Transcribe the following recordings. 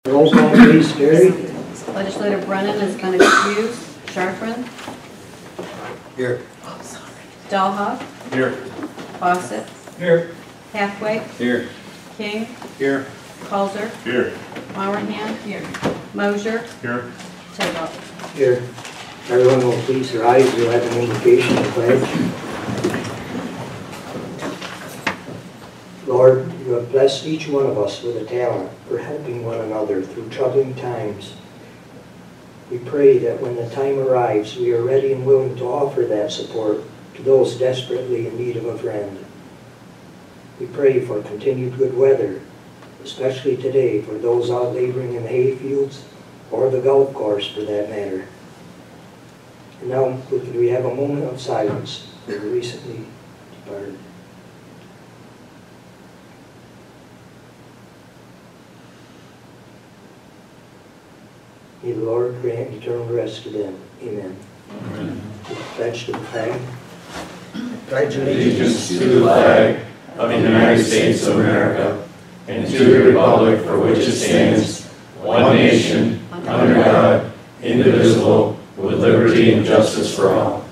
Roll call, please, Terry. Legislator Brennan has been excused. Chartran. Here. Dahlhoff. Here. Fawcett. Here. Hathaway. Here. King. Here. Coulter. Here. Mowerhand. Here. Mosier. Here. Table. Here. Everyone will please rise. You'll have an invocation to pledge. Lord, you have blessed each one of us with a talent for helping one another through troubling times. We pray that when the time arrives, we are ready and willing to offer that support to those desperately in need of a friend. We pray for continued good weather, especially today for those out laboring in the hay fields or the golf course for that matter. And now, could we have a moment of silence for the recently departed? May the Lord grant eternal rest to them. Amen. Amen. Pledge to the flag. Pledge allegiance to the flag of the United States of America and to the republic for which it stands, one nation, under God, indivisible, with liberty and justice for all.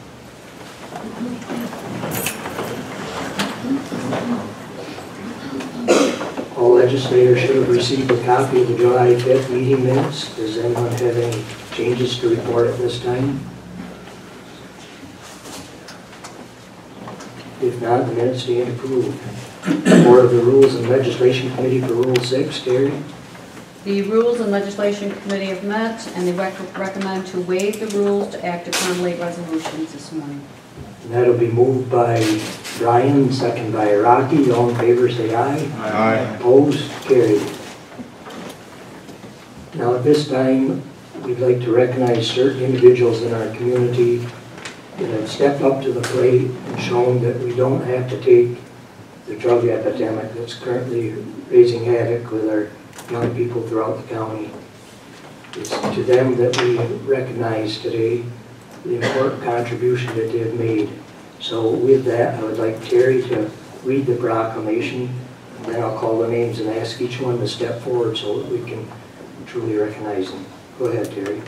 All legislators should have received a copy of the July 5th meeting minutes. Does anyone have any changes to report at this time? If not, the minutes stand approved. Report of the Rules and Legislation Committee for Rule 6, Terry. The Rules and Legislation Committee have met and they recommend to waive the rules to act upon late resolutions this morning. And that'll be moved by Brian, second by Rocky. All in favor say aye. Aye. Opposed? Carried. Now at this time, we'd like to recognize certain individuals in our community that have stepped up to the plate and shown that we don't have to take the drug epidemic that's currently raising havoc with our young people throughout the county. It's to them that we recognize today the important contribution that they have made. So with that, I would like Terry to read the proclamation, and then I'll call the names and ask each one to step forward so that we can truly recognize them. Go ahead, Terry.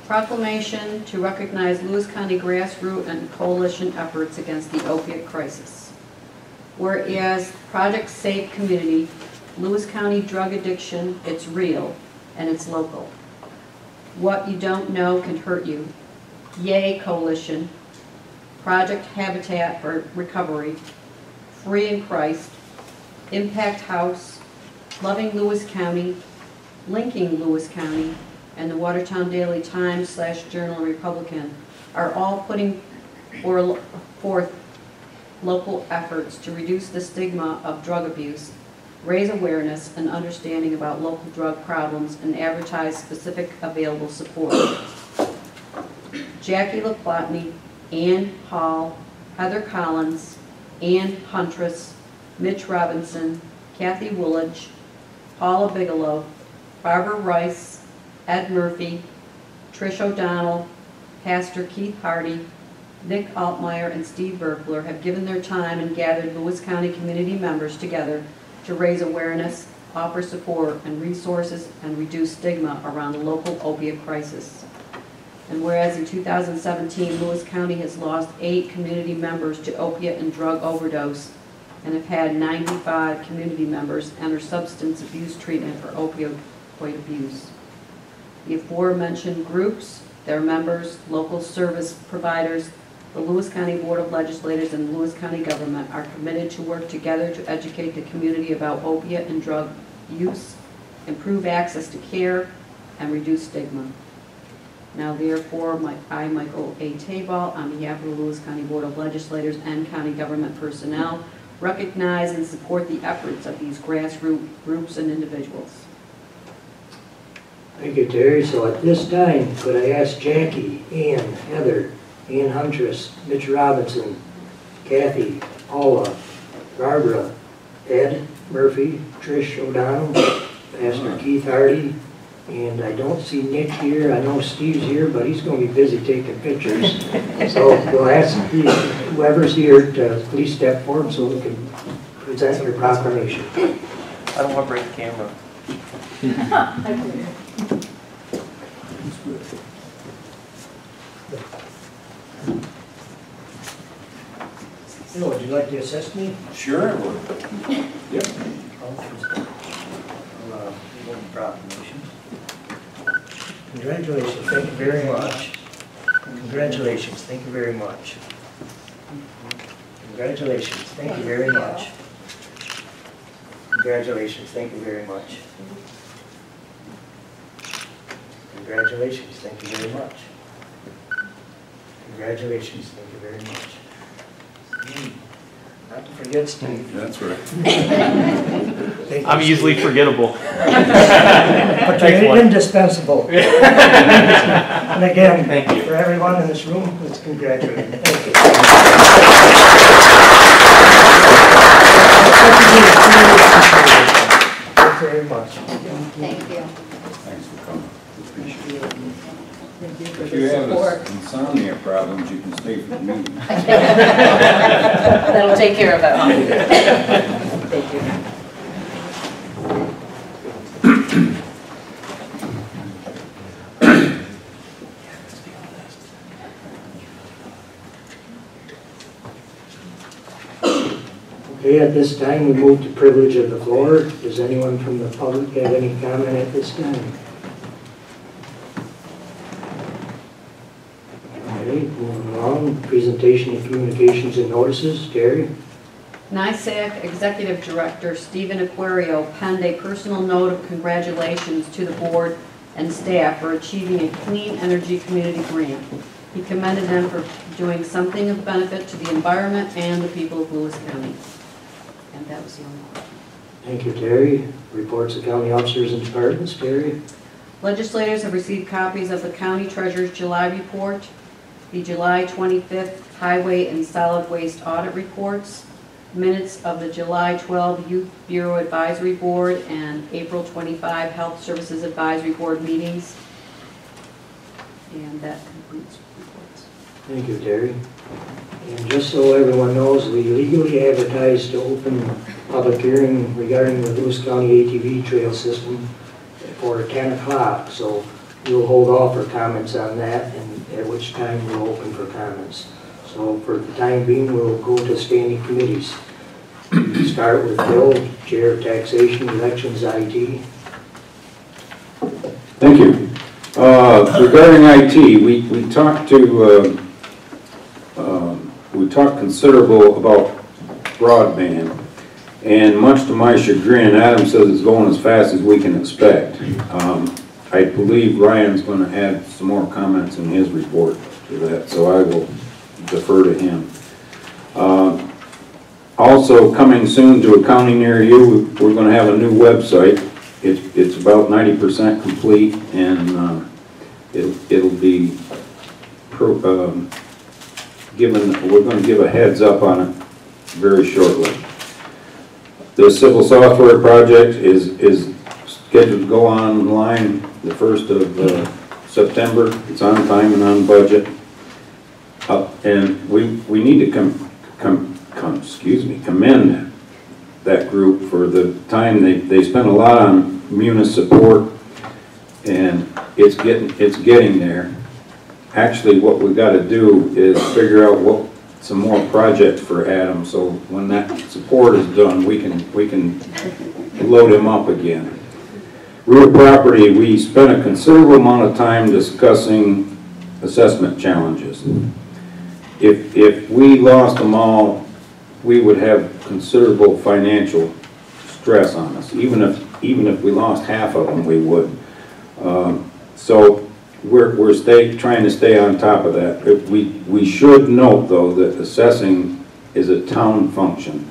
Proclamation to recognize Lewis County grassroots and coalition efforts against the opiate crisis. Whereas Project Safe Community, Lewis County drug addiction, it's real and it's local. What you don't know can hurt you. Yay Coalition, Project Habitat for Recovery, Free in Christ, Impact House, Loving Lewis County, Linking Lewis County, and the Watertown Daily Times / Journal Republican are all putting forth local efforts to reduce the stigma of drug abuse, raise awareness and understanding about local drug problems, and advertise specific available support. Jackie LaPlatney, Ann Hall, Heather Collins, Ann Huntress, Mitch Robinson, Kathy Woolidge, Paula Bigelow, Barbara Rice, Ed Murphy, Trish O'Donnell, Pastor Keith Hardy, Nick Altmeyer, and Steve Berkler have given their time and gathered Lewis County community members together to raise awareness, offer support and resources, and reduce stigma around the local opiate crisis. And whereas in 2017, Lewis County has lost 8 community members to opiate and drug overdose and have had 95 community members enter substance abuse treatment for opioid abuse. The aforementioned groups, their members, local service providers, the Lewis County Board of Legislators, and the Lewis County government are committed to work together to educate the community about opiate and drug use, improve access to care, and reduce stigma. Now therefore, I, Michael A. Taball, on behalf of the Lewis County Board of Legislators and county government personnel, recognize and support the efforts of these grassroots groups and individuals. Thank you, Terry. So at this time, could I ask Jackie, Ann, Heather, Ann Huntress, Mitch Robinson, Kathy, Paula, Barbara, Ed Murphy, Trish O'Donnell, Pastor Keith Hardy, and I don't see Nick here. I know Steve's here, but he's going to be busy taking pictures. So we'll ask whoever's here to please step forward so we can present your proclamation. I don't want to break the camera. Bill, would you like to assist me? Sure, I would. Yep. Proclamations. Congratulations, thank you very much. Congratulations, thank you very much. Congratulations, thank you very much. Congratulations, thank you very much. Congratulations, thank you very much. Congratulations, thank you very much. Not to forget, Steve. That's right. Thank you, I'm usually Steve. forgettable. But you're indispensable. And again, Thank you. for everyone in this room, let's congratulate you. Thank you. Thank you very much. Thank you. Thanks for coming. Appreciate it. Thank you for If you the have support. insomnia problems, you can stay for the meeting. That'll take care of it. Thank you. Okay, at this time, we move to privilege of the floor. Does anyone from the public have any comment at this time? Okay, moving along, presentation of communications and notices. Terry? NISAC Executive Director Stephen Aquario penned a personal note of congratulations to the board and staff for achieving a clean energy community grant. He commended them for doing something of benefit to the environment and the people of Lewis County. And that was the only one. Thank you, Terry. Reports of county officers and departments. Terry? Legislators have received copies of the County Treasurer's July report, the July 25th Highway and Solid Waste Audit reports, minutes of the July 12 Youth Bureau Advisory Board and April 25 Health Services Advisory Board meetings. And that concludes reports. Thank you, Terry. And just so everyone knows, we legally advertised to open public hearing regarding the Lewis County ATV trail system for 10 o'clock. So we'll hold off for comments on that, and at which time we'll open for comments. So for the time being, we'll go to standing committees. Start with Bill, Chair of Taxation, Elections, IT. Thank you. Regarding IT, we talked considerable about broadband, and much to my chagrin, Adam says it's going as fast as we can expect. I believe Ryan's going to add some more comments in his report to that, so I will defer to him. Also, coming soon to a county near you, we're going to have a new website. It's about 90% complete, and it'll be we're going to give a heads up on it very shortly. The civil software project is scheduled to go online the 1st of September. It's on time and on budget. And we need to commend that group for the time they spent a lot on Munis support, and it's getting there. Actually, what we've got to do is figure out some more projects for Adam, so when that support is done, we can load him up again. Real property, we spent a considerable amount of time discussing assessment challenges. If we lost them all, we would have considerable financial stress on us. Even if we lost half of them, we would. So we're trying to stay on top of that. We should note, though, that assessing is a town function,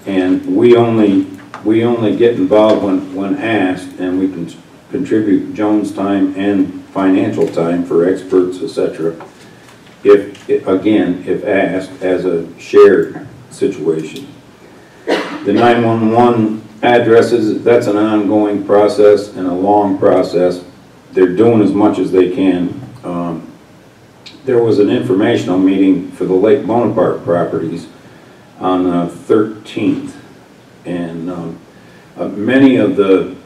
and we only get involved when asked, and we can contribute Jones time and financial time for experts, etc. If asked as a shared situation. The 911 addresses, that's an ongoing process and a long process. They're doing as much as they can. There was an informational meeting for the Lake Bonaparte properties on the 13th, and many of the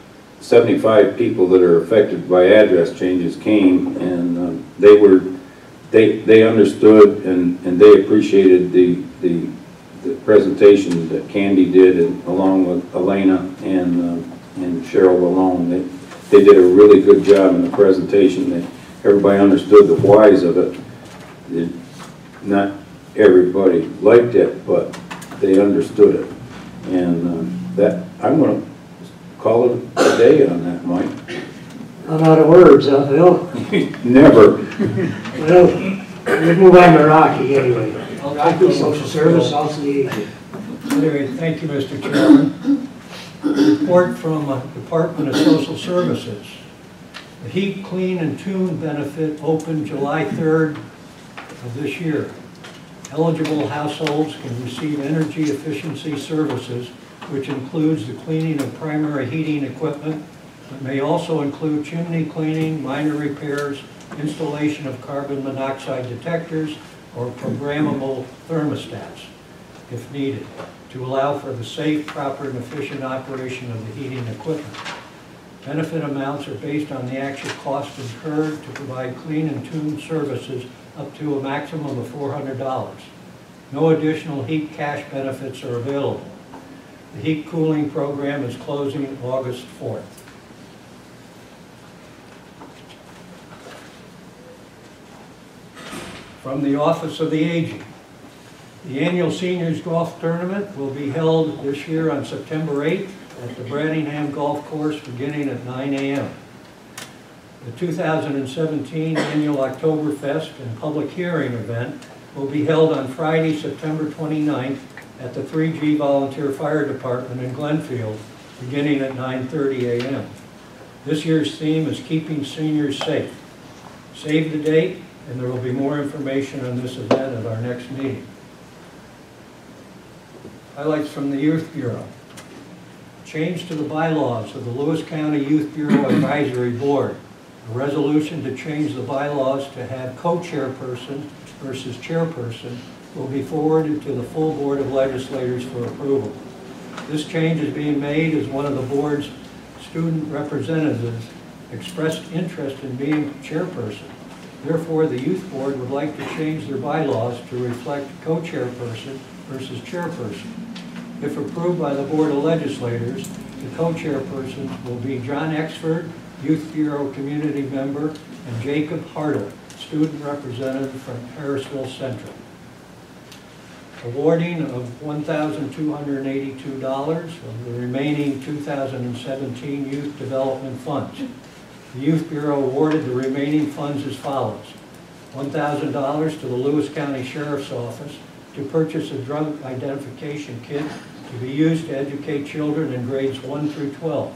75 people that are affected by address changes came, and they understood and they appreciated the presentation that Candy did, and along with Elena and Cheryl Malone. They did a really good job in the presentation. Everybody understood the whys of it. Not everybody liked it, but they understood it. And that I'm going to call it a day on that, Mike. I'm out of words, huh, Phil? Never. Well, we'll move on to Rocky anyway. Rocky, Social Service, Office of the Aging. Anyway, thank you, Mr. Chairman. Report from Department of Social Services. The Heat, Clean, and Tune benefit opened July 3rd of this year. Eligible households can receive energy efficiency services, which includes the cleaning of primary heating equipment, but may also include chimney cleaning, minor repairs, installation of carbon monoxide detectors, or programmable thermostats, if needed, to allow for the safe, proper, and efficient operation of the heating equipment. Benefit amounts are based on the actual cost incurred to provide clean and tune services up to a maximum of $400. No additional heat cash benefits are available. The heat cooling program is closing August 4th. From the Office of the Aging. The annual Seniors Golf Tournament will be held this year on September 8th at the Bradingham Golf Course beginning at 9 a.m. The 2017 annual Oktoberfest and public hearing event will be held on Friday, September 29th at the 3G Volunteer Fire Department in Glenfield beginning at 9:30 a.m. This year's theme is Keeping Seniors Safe. Save the date, and there will be more information on this event at our next meeting. Highlights from the Youth Bureau. Change to the bylaws of the Lewis County Youth Bureau Advisory Board. A resolution to change the bylaws to have co-chairperson versus chairperson will be forwarded to the full Board of Legislators for approval. This change is being made as one of the board's student representatives expressed interest in being chairperson. Therefore, the Youth Board would like to change their bylaws to reflect co-chairperson versus chairperson. If approved by the Board of Legislators, the co-chairpersons will be John Exford, Youth Bureau community member, and Jacob Hartle, student representative from Harrisville Central. Awarding of $1,282 of the remaining 2017 Youth Development Funds. The Youth Bureau awarded the remaining funds as follows. $1,000 to the Lewis County Sheriff's Office to purchase a drug identification kit to be used to educate children in grades 1 through 12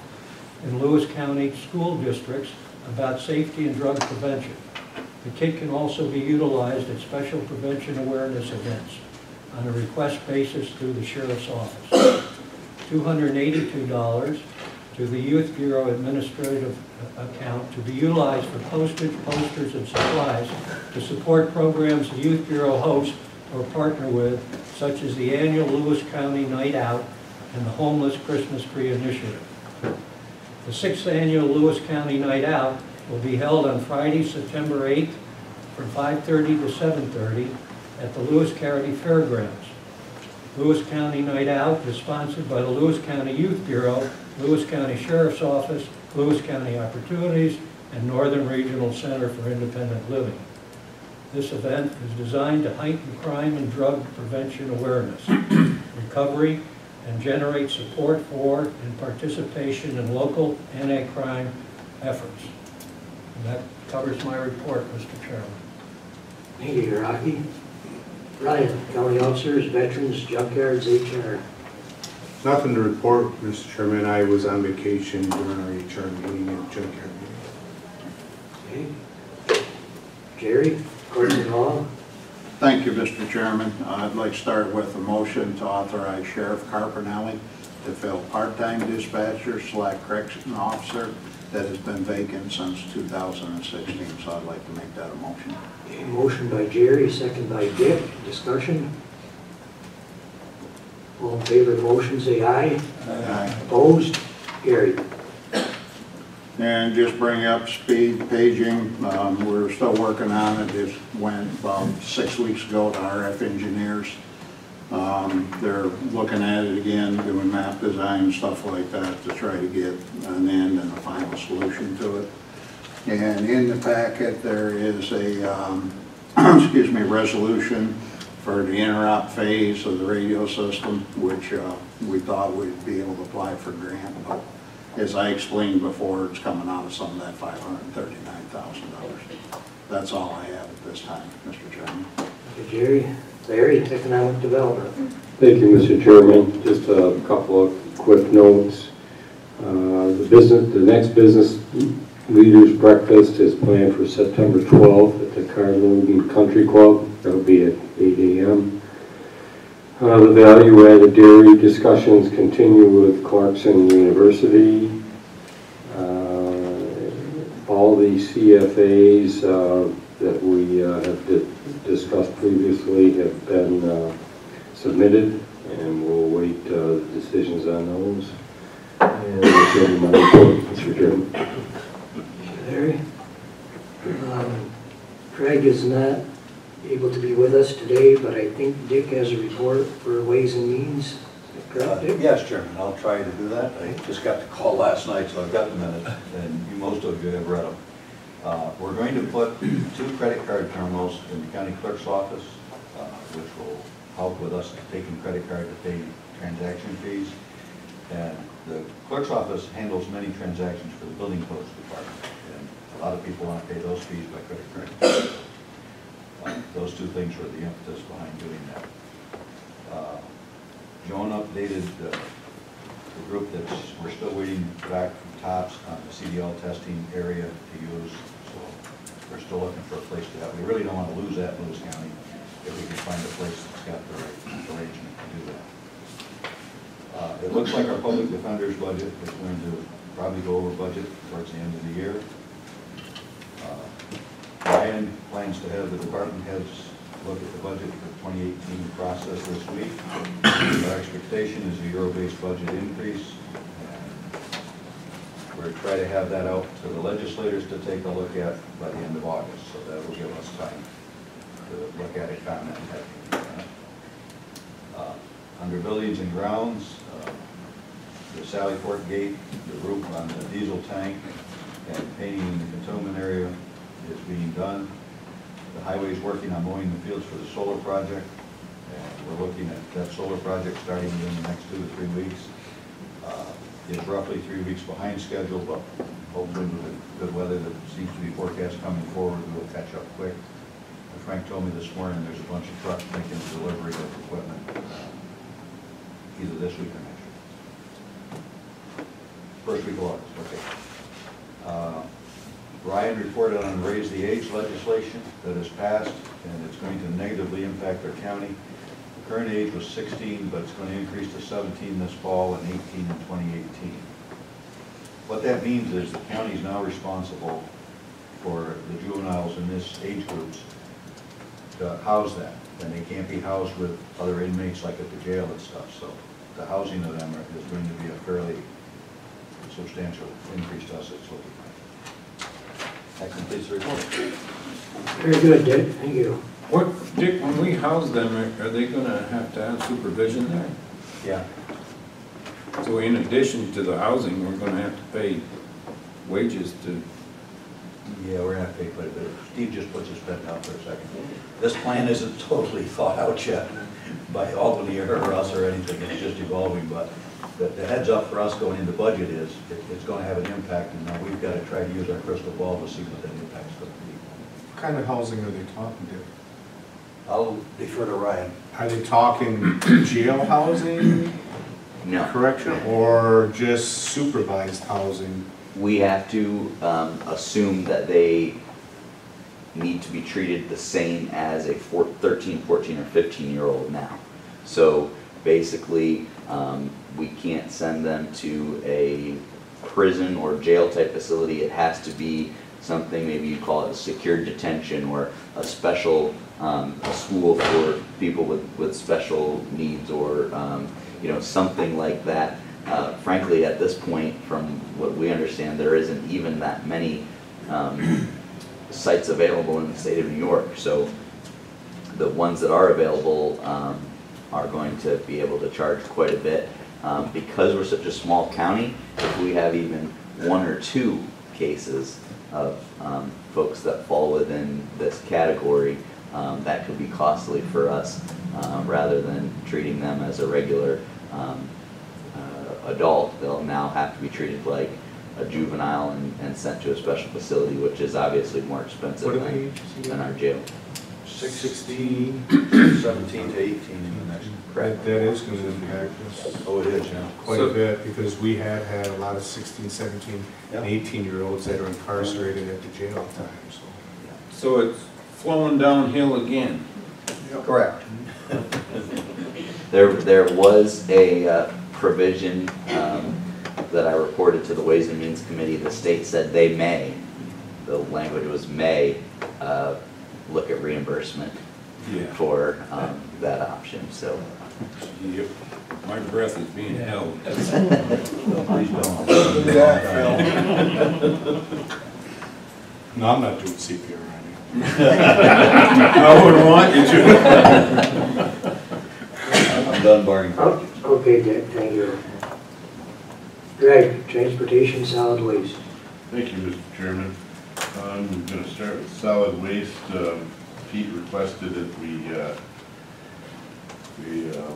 in Lewis County school districts about safety and drug prevention. The kit can also be utilized at special prevention awareness events on a request basis through the Sheriff's Office. $282 to the Youth Bureau administrative account to be utilized for postage, posters, and supplies to support programs the Youth Bureau hosts or partner with, such as the annual Lewis County Night Out and the Homeless Christmas Tree Initiative. The 6th annual Lewis County Night Out will be held on Friday, September 8th from 5:30 to 7:30 at the Lewis County Fairgrounds. Lewis County Night Out is sponsored by the Lewis County Youth Bureau, Lewis County Sheriff's Office, Lewis County Opportunities, and Northern Regional Center for Independent Living. This event is designed to heighten crime and drug prevention awareness, recovery, and generate support for and participation in local anti-crime efforts. And that covers my report, Mr. Chairman. Thank you, Rocky. Ryan, County Officers, Veterans, Junkyards, HR. Nothing to report, Mr. Chairman. I was on vacation during our HR meeting and junkyard meeting. Okay. Jerry, Court and Law. Thank you, Mr. Chairman. I'd like to start with a motion to authorize Sheriff Carpinelli to fill part-time dispatcher / correction officer that has been vacant since 2016. So I'd like to make that a motion. Okay, motion by Jerry, second by Dick. Discussion. All in favor of the motion, say aye. Aye. Opposed? Carried. And just bring up speed paging, we're still working on it. It went about 6 weeks ago to RF engineers. They're looking at it again, doing map design, stuff like that to try to get an end and a final solution to it. And in the packet, there is a, excuse me, resolution for the interop phase of the radio system, which we thought we'd be able to apply for grant. But as I explained before, it's coming out of some of that $539,000. That's all I have at this time, Mr. Chairman. Thank you, Jerry. Larry, Economic Development. Thank you, Mr. Chairman. Just a couple of quick notes. The next business leaders breakfast is planned for September 12th at the Carlogan Country Club. That'll be at 8 a.m. The value-added dairy discussions continue with Clarkson University. All the CFAs that we have discussed previously have been submitted, and we'll wait decisions on those. And that's the end of my report, Mr. Chairman. Larry. Craig is not able to be with us today, but I think Dick has a report for Ways and Means. Correct, Dick? Yes, Chairman, I'll try to do that. I just got the call last night, so I've got the minutes, and most of you have read them. We're going to put 2 credit card terminals in the county clerk's office, which will help with us taking credit card to pay transaction fees. And the clerk's office handles many transactions for the building codes department, and a lot of people want to pay those fees by credit card. Those 2 things were the impetus behind doing that. Joan updated the group we're still waiting back from TOPS on the CDL testing area to use, so we're still looking for a place to have. We really don't want to lose that in Lewis County if we can find a place that's got the right arrangement to do that. It looks like our public defender's budget is going to probably go over budget towards the end of the year. Ryan plans to have the department heads look at the budget for 2018 process this week. Our expectation is a euro-based budget increase. We're going to try to have that out to the legislators to take a look at by the end of August, so that will give us time to look at it, comment, and have under buildings and grounds, the Sally Port Gate, the roof on the diesel tank, and painting in the cantonment area is being done. The highway is working on mowing the fields for the solar project, and we're looking at that solar project starting within the next 2 to 3 weeks. It's roughly 3 weeks behind schedule, but hopefully with the good weather that seems to be forecast coming forward, we'll catch up quick. And Frank told me this morning there's a bunch of trucks making delivery of equipment either this week or next week. First week of August, okay. Ryan reported on Raise the Age legislation that has passed, and it's going to negatively impact our county. The current age was 16, but it's going to increase to 17 this fall and 18 in 2018. What that means is the county is now responsible for the juveniles in this age groups to house them, and they can't be housed with other inmates like at the jail and stuff. So the housing of them is going to be a fairly substantial increase to us. It's looking like. That completes the report. Very good, Dick. Thank you. Dick, when we house them, are they going to have supervision there? Yeah. So in addition to the housing, we're going to have to pay wages to... Yeah, we're going to have to pay quite a bit. Steve just puts his pen down for a second. This plan isn't totally thought out yet by Albany or us or anything. It's just evolving, but the heads up for us going into budget is it's going to have an impact, and now we've got to try to use our crystal ball to see what that impact's going to be. What kind of housing are they talking to? I'll defer to Ryan. Are they talking jail housing? No. Correction, or just supervised housing? We have to assume that they need to be treated the same as a 13, 14, or 15-year-old now. So basically, we can't send them to a prison or jail type facility. It has to be something, maybe you call it a secured detention or a special a school for people with special needs, or you know, something like that. frankly, at this point, from what we understand, there isn't even that many sites available in the state of New York. So the ones that are available are going to be able to charge quite a bit. Because we're such a small county, if we have even 1 or 2 cases of folks that fall within this category, that could be costly for us rather than treating them as a regular adult. They'll now have to be treated like a juvenile and sent to a special facility, which is obviously more expensive than our jail. 16, 17 to 18 in the next. Correct. That is going to impact us. Oh, it is, yeah. Quite a bit, because we have had a lot of 16, 17, Yeah. and 18-year-olds that are incarcerated at the jail time, so. So it's flowing downhill again. Correct. There was a provision that I reported to the Ways and Means Committee. The state said they may, the language was may, look at reimbursement for that option, so. Yep. My breath is being held. Please don't. No, I'm not doing CPR right I would want you to. I'm done barring. Okay, Dick, thank you. Greg, transportation, solid waste. Thank you, Mr. Chairman. I'm going to start with solid waste. Pete requested that we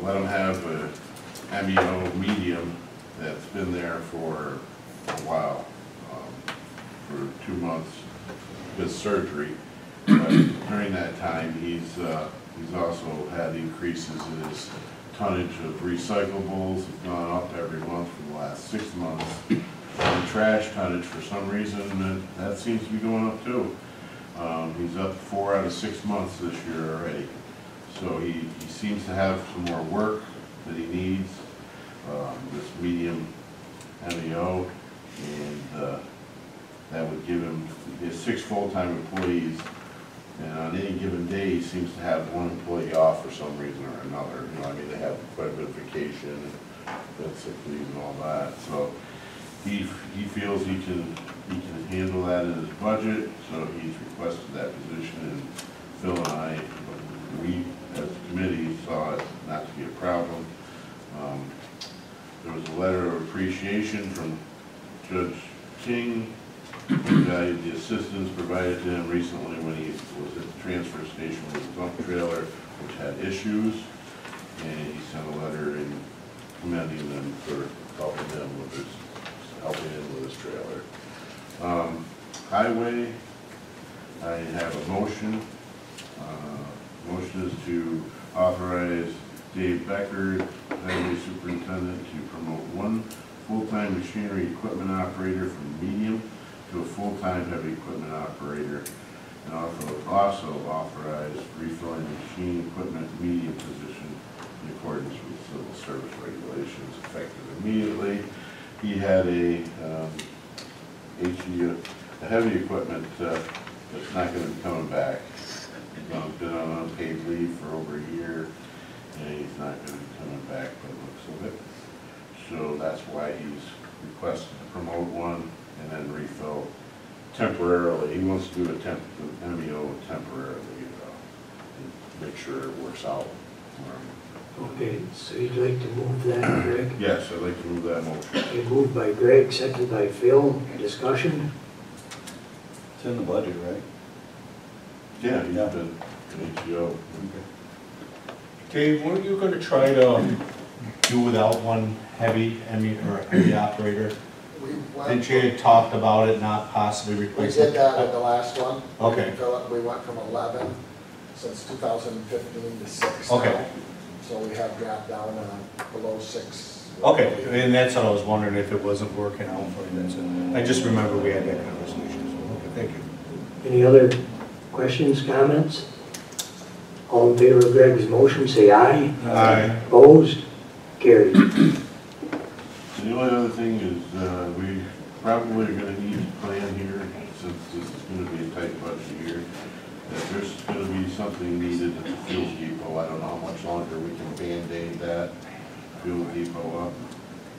let them have a MEO medium that's been there for a while, for 2 months with surgery. But during that time, he's also had increases in his tonnage of recyclables. It's gone up every month for the last 6 months. And trash tonnage, for some reason, that seems to be going up too. He's up 4 out of 6 months this year already. So he seems to have some more work that he needs, this medium MEO, and that would give him, he has 6 full-time employees, and on any given day he seems to have 1 employee off for some reason or another. You know, I mean, they have quite a bit of vacation and sick leave and all that. So he feels he can handle that in his budget, so he's requested that position, and Phil and I, we as a committee saw it not to be a problem. There was a letter of appreciation from Judge King. He valued the assistance provided to him recently when he was at the transfer station with a dump trailer which had issues, and he sent a letter in commending them for helping him with his trailer. Highway, I have a motion. Motion is to authorize Dave Becker, Highway Superintendent, to promote 1 full-time machinery equipment operator from medium to a full-time heavy equipment operator, and also authorize refilling the machine equipment medium position in accordance with civil service regulations effective immediately. He had a heavy equipment that's not going to be coming back. He's been on unpaid leave for over a year, and he's not going to be coming back by the looks of it. So that's why he's requested to promote 1 and then refill temporarily. He wants to do a MEO temporarily, and make sure it works out for him. Okay, so you'd like to move that, Greg? Yes, I'd like to move that motion. Okay, moved by Greg, seconded by Phil. Discussion? It's in the budget, right? Yeah, he's been an HEO. Dave, weren't you going to try to do without 1 heavy operator? Didn't you talked about it, not possibly We replacing? did that at the last one. Okay. We went from 11 since 2015 to 6 Okay. now. So we have dropped down below 6. Okay, and that's what I was wondering, if it wasn't working out for you. That's it. I just remember we had that conversation, so, okay, thank you. Any other questions, comments? All in favor of Greg's motion, say aye. Aye. Opposed? Carried. And the only other thing is, we probably are going to need to plan here, since this is going to be a tight budget year, that there's going to be something needed at the fuel depot. I don't know how much longer we can Band-Aid that fuel depot up.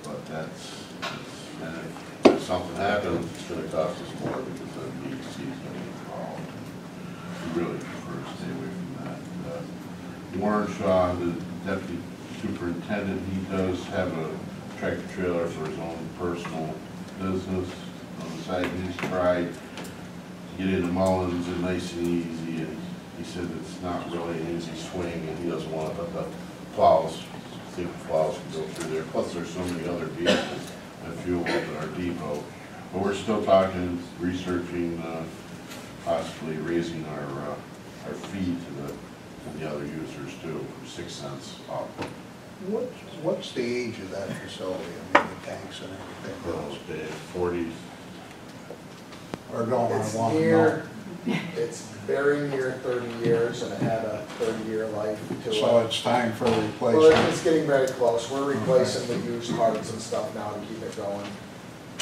but and if something happens, it's gonna cost us more because the DEC is gonna be involved. We really prefer to stay away from that. Warren Shaw, the deputy superintendent, he does have a tractor trailer for his own personal business on the side. He's tried to get into Mullins and nice and easy, and he said it's not really an easy swing, and he doesn't want the plows, think the plows can go through there. Plus, there's so many other vehicles that fuel up at our depot. But we're still talking, researching, possibly raising our fee to the other users too, 6 cents up. What's the age of that facility? I mean, the tanks and everything. Those big 40s. Or going on It's one? near, it's very near 30 years, and it had a 30-year life to it. So it's time for Well, replacement. it's getting very close. We're replacing the used parts and stuff now to keep it going.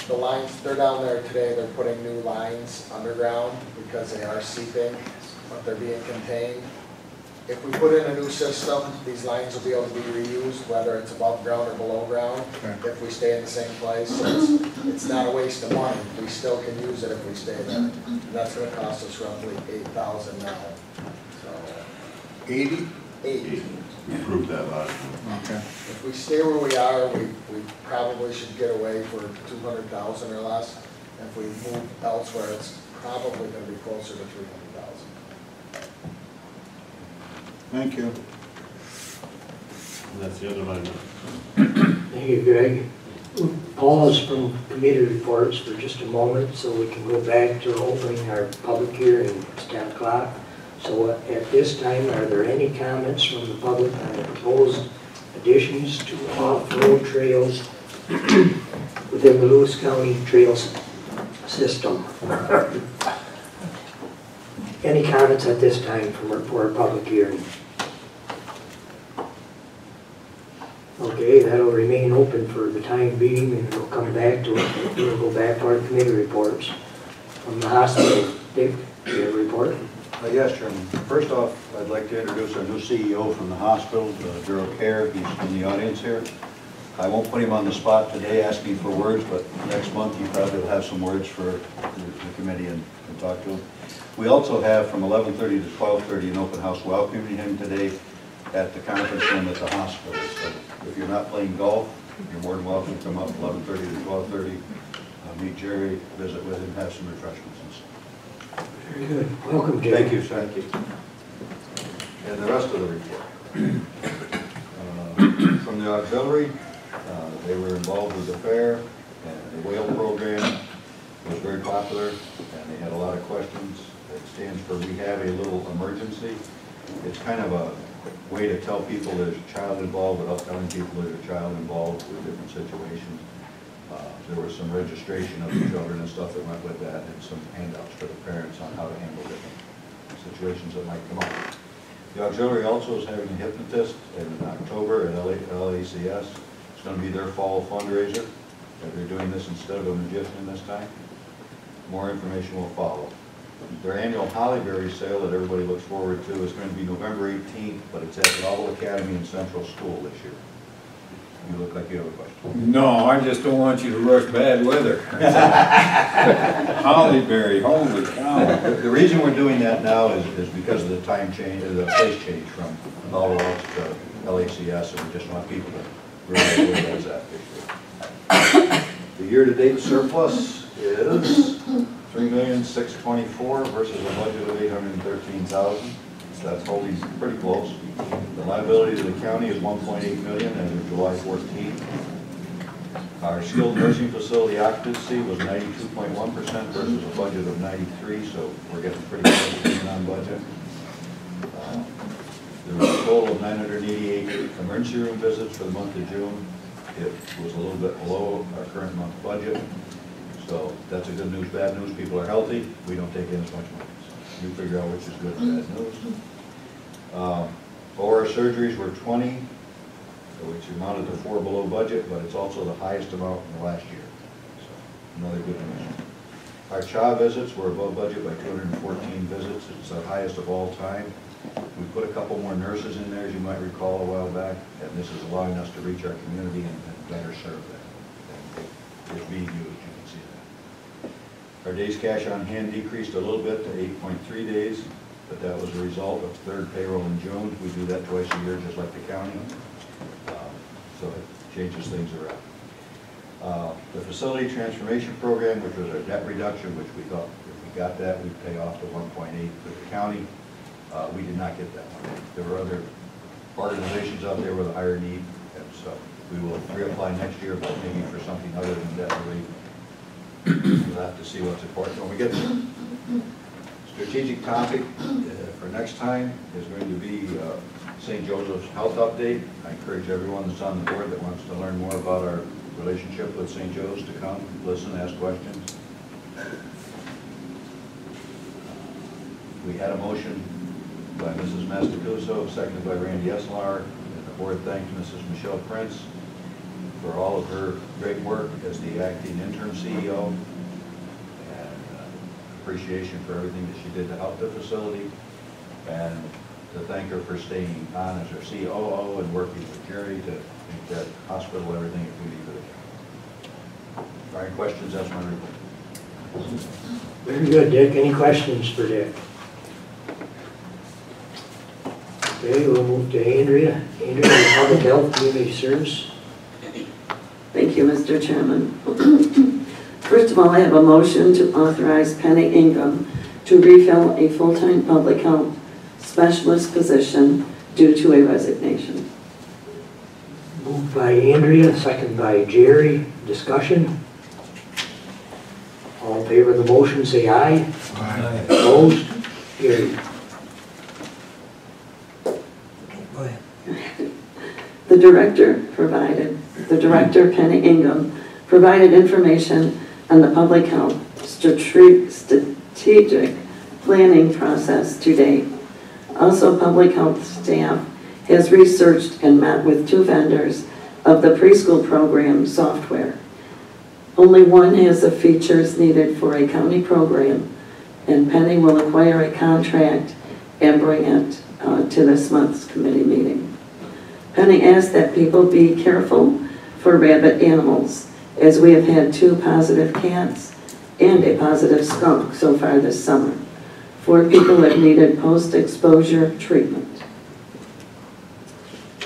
The lines, they're down there today, they're putting new lines underground because they are seeping, but they're being contained. If we put in a new system, these lines will be able to be reused, whether it's above ground or below ground, if we stay in the same place. So it's not a waste of money. We still can use it if we stay there. And that's gonna cost us roughly $8,000 now. So 80? 8. We approved that last time. Okay. If we stay where we are, we probably should get away for 200,000 or less. If we move elsewhere, it's probably gonna be closer to 300,000. Thank you. And that's the other line. Thank you, Greg. We'll pause from committee reports for just a moment so we can go back to opening our public hearing. It's 10 o'clock. So at this time, are there any comments from the public on the proposed additions to off-road trails within the Lewis County Trails System? Any comments at this time for our public hearing? Okay, that'll remain open for the time being, and we'll come back to it. We'll go back to our committee reports. From the hospital, Dick, do you have a report? Yes, Chairman. First off, I'd like to introduce our new CEO from the hospital, Daryl Kerr. He's in the audience here. I won't put him on the spot today asking for words, but next month he probably will have some words for the committee and talk to him. We also have from 11:30 to 12:30 an open house welcoming him today at the conference room at the hospital. So if you're not playing golf, you're more than welcome to come up 11:30 to 12:30, meet Jerry, visit with him, have some refreshments and stuff. Very good. Welcome, Jerry. Thank you, sir. Thank you. And the rest of the report. From the auxiliary, they were involved with the fair, and the whale program was very popular, and they had a lot of questions. It stands for We Have a Little Emergency. It's kind of a way to tell people there's a child involved without telling people there's a child involved with different situations. There was some registration of the children and stuff that went with that, and some handouts for the parents on how to handle different situations that might come up. The auxiliary also is having a hypnotist in October at LACS. It's going to be their fall fundraiser. They're doing this instead of a magician this time. More information will follow. Their annual Hollyberry sale that everybody looks forward to is going to be November 18th, but it's at Level Academy in Central School this year. You look like you have a question. No, I just don't want you to rush bad weather. Hollyberry, holy cow. The reason we're doing that now is because of the time change, the place change from Level Oaks to LACS, and we just want people to realize that this year. The year-to-date surplus is $3,624,000 versus a budget of $813,000. So that's holding pretty close. The liability to the county is $1.8 million as of July 14th. Our skilled nursing facility occupancy was 92.1% versus a budget of 93%, so we're getting pretty close to being on budget. There was a total of 988 emergency room visits for the month of June. It was a little bit below our current month budget. So that's a good news, bad news. People are healthy. We don't take in as much money. So you figure out which is good and bad news. OR surgeries were 20, which amounted to 4 below budget, but it's also the highest amount in the last year. So another good news. Our CHA visits were above budget by 214 visits. It's the highest of all time. We put a couple more nurses in there, as you might recall, a while back, and this is allowing us to reach our community and better serve them. is being used, you can see that. Our days cash on hand decreased a little bit to 8.3 days, but that was a result of third payroll in June. We do that twice a year, just like the county. So it changes things around. The facility transformation program, which was our debt reduction, which we thought if we got that, we'd pay off the 1.8 with the county. We did not get that one. There were other organizations out there with a higher need, and so we will reapply next year, but maybe for something other than debt relief. We'll have to see what's important when we get there. Strategic topic for next time is going to be St. Joseph's Health Update. I encourage everyone that's on the board that wants to learn more about our relationship with St. Joe's to come, listen, ask questions. We had a motion by Mrs. Masticuso, seconded by Randy Eslar, and the board thanked Mrs. Michelle Prince for all of her great work as the acting interim CEO, and appreciation for everything that she did to help the facility, and to thank her for staying on as our COO and working with Jerry to make that hospital everything it could be for the county. Are there any questions? That's my report. Very good, Dick. Any questions for Dick? Okay, we'll move to Andrea. Andrea, Public Health Community Service. Thank you, Mr. Chairman. First of all, I have a motion to authorize Penny Ingham to refill a full-time public health specialist position due to a resignation. Moved by Andrea, second by Jerry. Discussion? All in favor of the motion, say aye. Aye. Opposed? Carried. Go ahead. The director, Penny Ingham, provided information on the public health strategic planning process to date. Also, public health staff has researched and met with 2 vendors of the preschool program software. Only one has the features needed for a county program, and Penny will acquire a contract and bring it to this month's committee meeting. Penny asked that people be careful for rabid animals, as we have had 2 positive cats and a positive skunk so far this summer. 4 people have needed post-exposure treatment.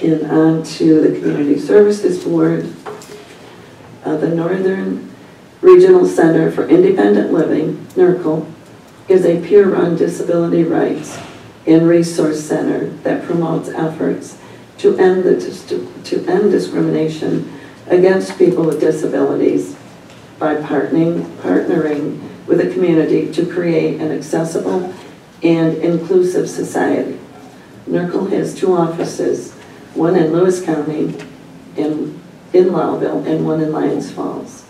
And on to the Community Services Board. The Northern Regional Center for Independent Living, NERCL, is a peer-run disability rights and resource center that promotes efforts to end discrimination against people with disabilities by partnering with the community to create an accessible and inclusive society. NERCL has 2 offices, one in Lewis County in Lowville and one in Lyons Falls.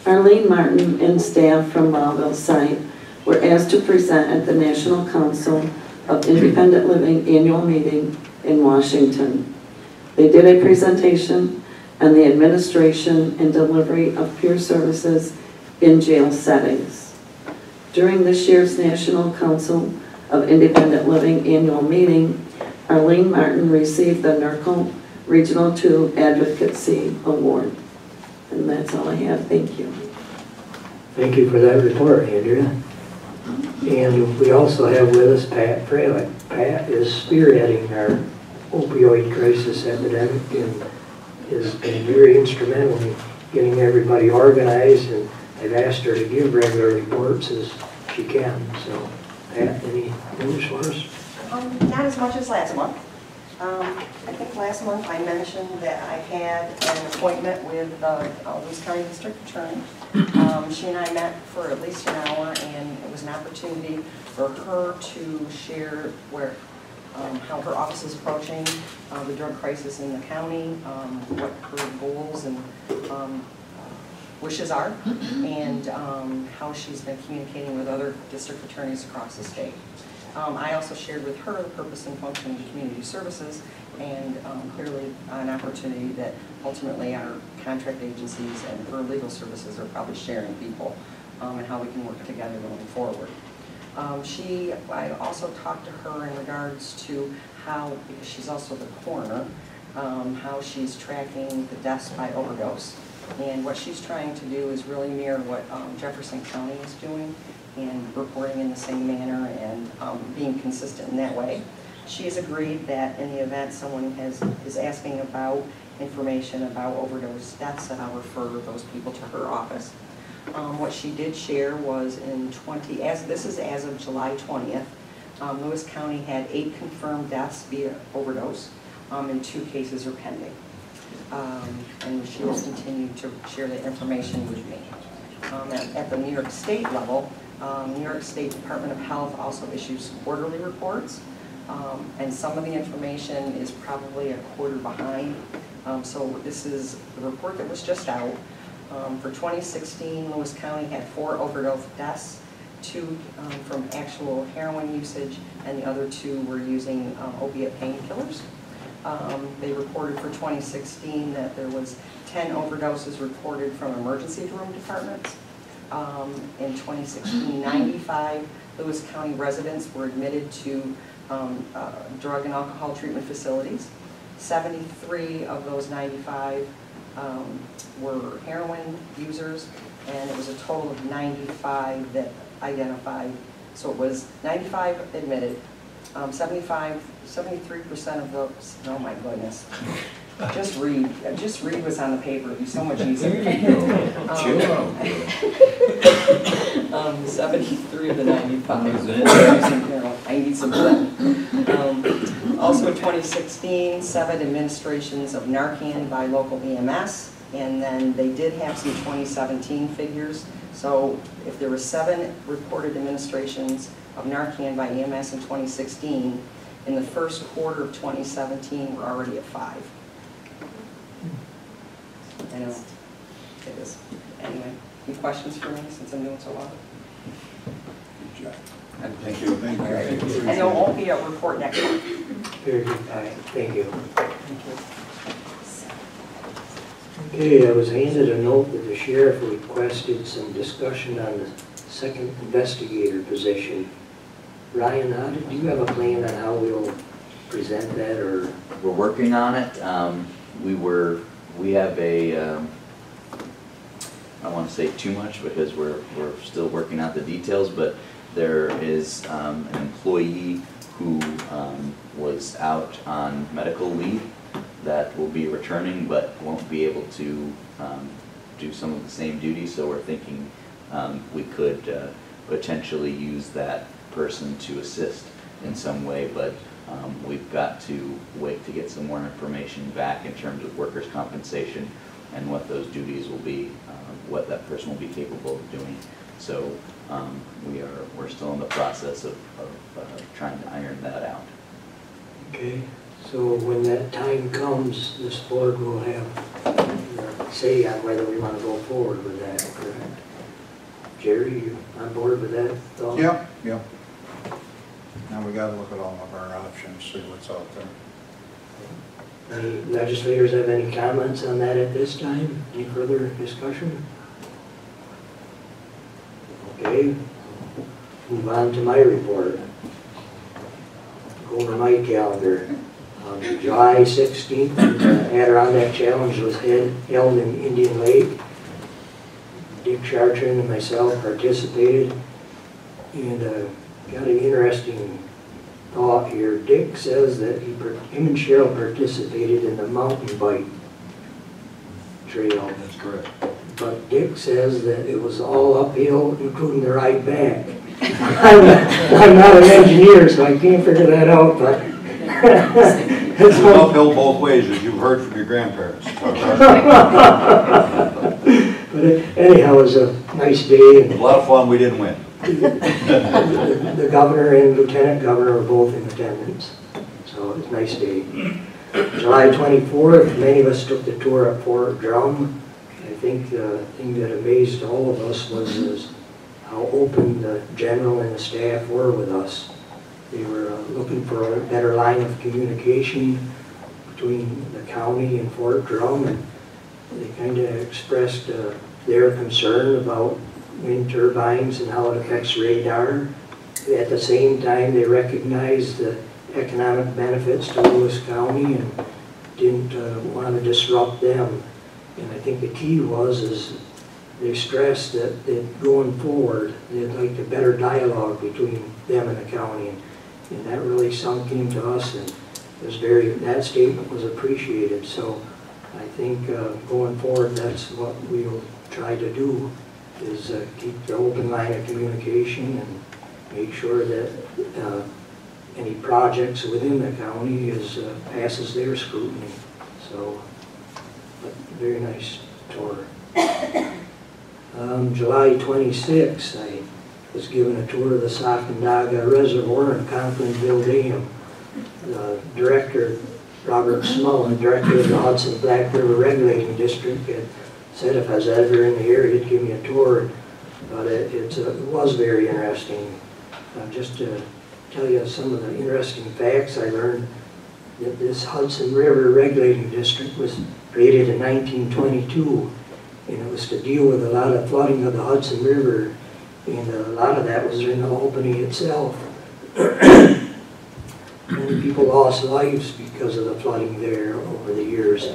Arlene Martin and staff from Lowville site were asked to present at the National Council of Independent Living annual meeting in Washington. They did a presentation on the administration and delivery of peer services in jail settings. During this year's National Council of Independent Living annual meeting, Arlene Martin received the NERCL Regional 2 Advocacy Award. And that's all I have. Thank you. Thank you for that report, Andrea. And we also have with us Pat Fralick. Pat is spearheading our opioid crisis epidemic and has been very instrumental in getting everybody organized, and I've asked her to give regular reports as she can. So, Pat, any news for us? Not as much as last month. I think last month I mentioned that I had an appointment with the Lewis County District Attorney. She and I met for at least an hour, and it was an opportunity for her to share how her office is approaching the drug crisis in the county, what her goals and wishes are, and how she's been communicating with other district attorneys across the state. I also shared with her the purpose and function of community services, and clearly an opportunity that ultimately our contract agencies and her legal services are probably sharing people, and how we can work together going forward. I also talked to her in regards to how, because she's also the coroner, how she's tracking the deaths by overdose And what she's trying to do is really mirror what Jefferson County is doing and reporting in the same manner and being consistent in that way. She has agreed that in the event someone is asking about information about overdose deaths, that I'll refer those people to her office. What she did share was this is as of July 20th, Lewis County had 8 confirmed deaths via overdose, and 2 cases are pending. And she will continue to share that information with me. At the New York State level, New York State Department of Health also issues quarterly reports, and some of the information is probably a quarter behind. So this is the report that was just out. For 2016, Lewis County had 4 overdose deaths, 2 from actual heroin usage, and the other 2 were using opiate painkillers. They reported for 2016 that there was 10 overdoses reported from emergency room departments. In 2016, 95 Lewis County residents were admitted to drug and alcohol treatment facilities. 73 of those 95 were heroin users, and it was a total of 95 that identified. So it was 95 admitted, 73% of those, oh my goodness. Just read what's on the paper, it'd be so much easier. 73 of the 95. I need some blood. Also in 2016, 7 administrations of Narcan by local EMS, and then they did have some 2017 figures. So if there were 7 reported administrations of Narcan by EMS in 2016, in the first quarter of 2017, we're already at 5. I know, it is. Anyway, any questions for me since I'm doing so well? Thank you. Thank you. All right. And there won't be a report next month. Very good. All right. Thank you. Okay, I was handed a note that the sheriff requested some discussion on the second investigator position. Ryan, do you have a plan on how we'll present that, or? We're working on it. We have a, I don't want to say too much because we're still working out the details, but there is an employee who was out on medical leave that will be returning but won't be able to do some of the same duties, so we're thinking we could potentially use that person to assist in some way, but we've got to wait to get some more information back in terms of workers' compensation and what those duties will be, what that person will be capable of doing. So we're still in the process of trying to iron that out. Okay, so when that time comes, this board will have a say on whether we want to go forward with that, correct? Jerry, you on board with that thought? Yeah, yeah. Now we gotta look at all of our options, see what's out there. Any legislators have any comments on that at this time? Any further discussion? Okay, move on to my report. Go over my calendar. On July 16th, the Adirondack Challenge was held in Indian Lake. Dick Chartrand and myself participated, and got an interesting thought here. Dick says that him and Cheryl participated in the mountain bike trail. That's correct. But Dick says that it was all uphill, including the ride back. I'm not an engineer, so I can't figure that out, but It was uphill both ways, as you've heard from your grandparents. But anyhow, it was a nice day. It was a lot of fun, we didn't win. The governor and lieutenant governor were both in attendance, so it was a nice day. July 24th, many of us took the tour up Fort Drum. I think the thing that amazed all of us was how open the general and the staff were with us. They were looking for a better line of communication between the county and Fort Drum, and they kind of expressed their concern about wind turbines and how it affects radar. At the same time, they recognized the economic benefits to Lewis County and didn't want to disrupt them. And I think the key is they stressed that going forward, they'd like a better dialogue between them and the county. And that really sunk into us, and that statement was appreciated. So I think going forward, that's what we'll try to do, is keep the open line of communication and make sure that any projects within the county passes their scrutiny. So, but very nice tour. July 26th, I was given a tour of the Sacandaga Reservoir and Conklinville Dam. Director Robert Smullen, director of the Hudson Black River Regulating District, had said if I was ever in the area, he'd give me a tour. But it was very interesting. Just to tell you some of the interesting facts I learned, that this Hudson River Regulating District was created in 1922, and it was to deal with a lot of flooding of the Hudson River, and a lot of that was in Albany itself. Many people lost lives because of the flooding there over the years.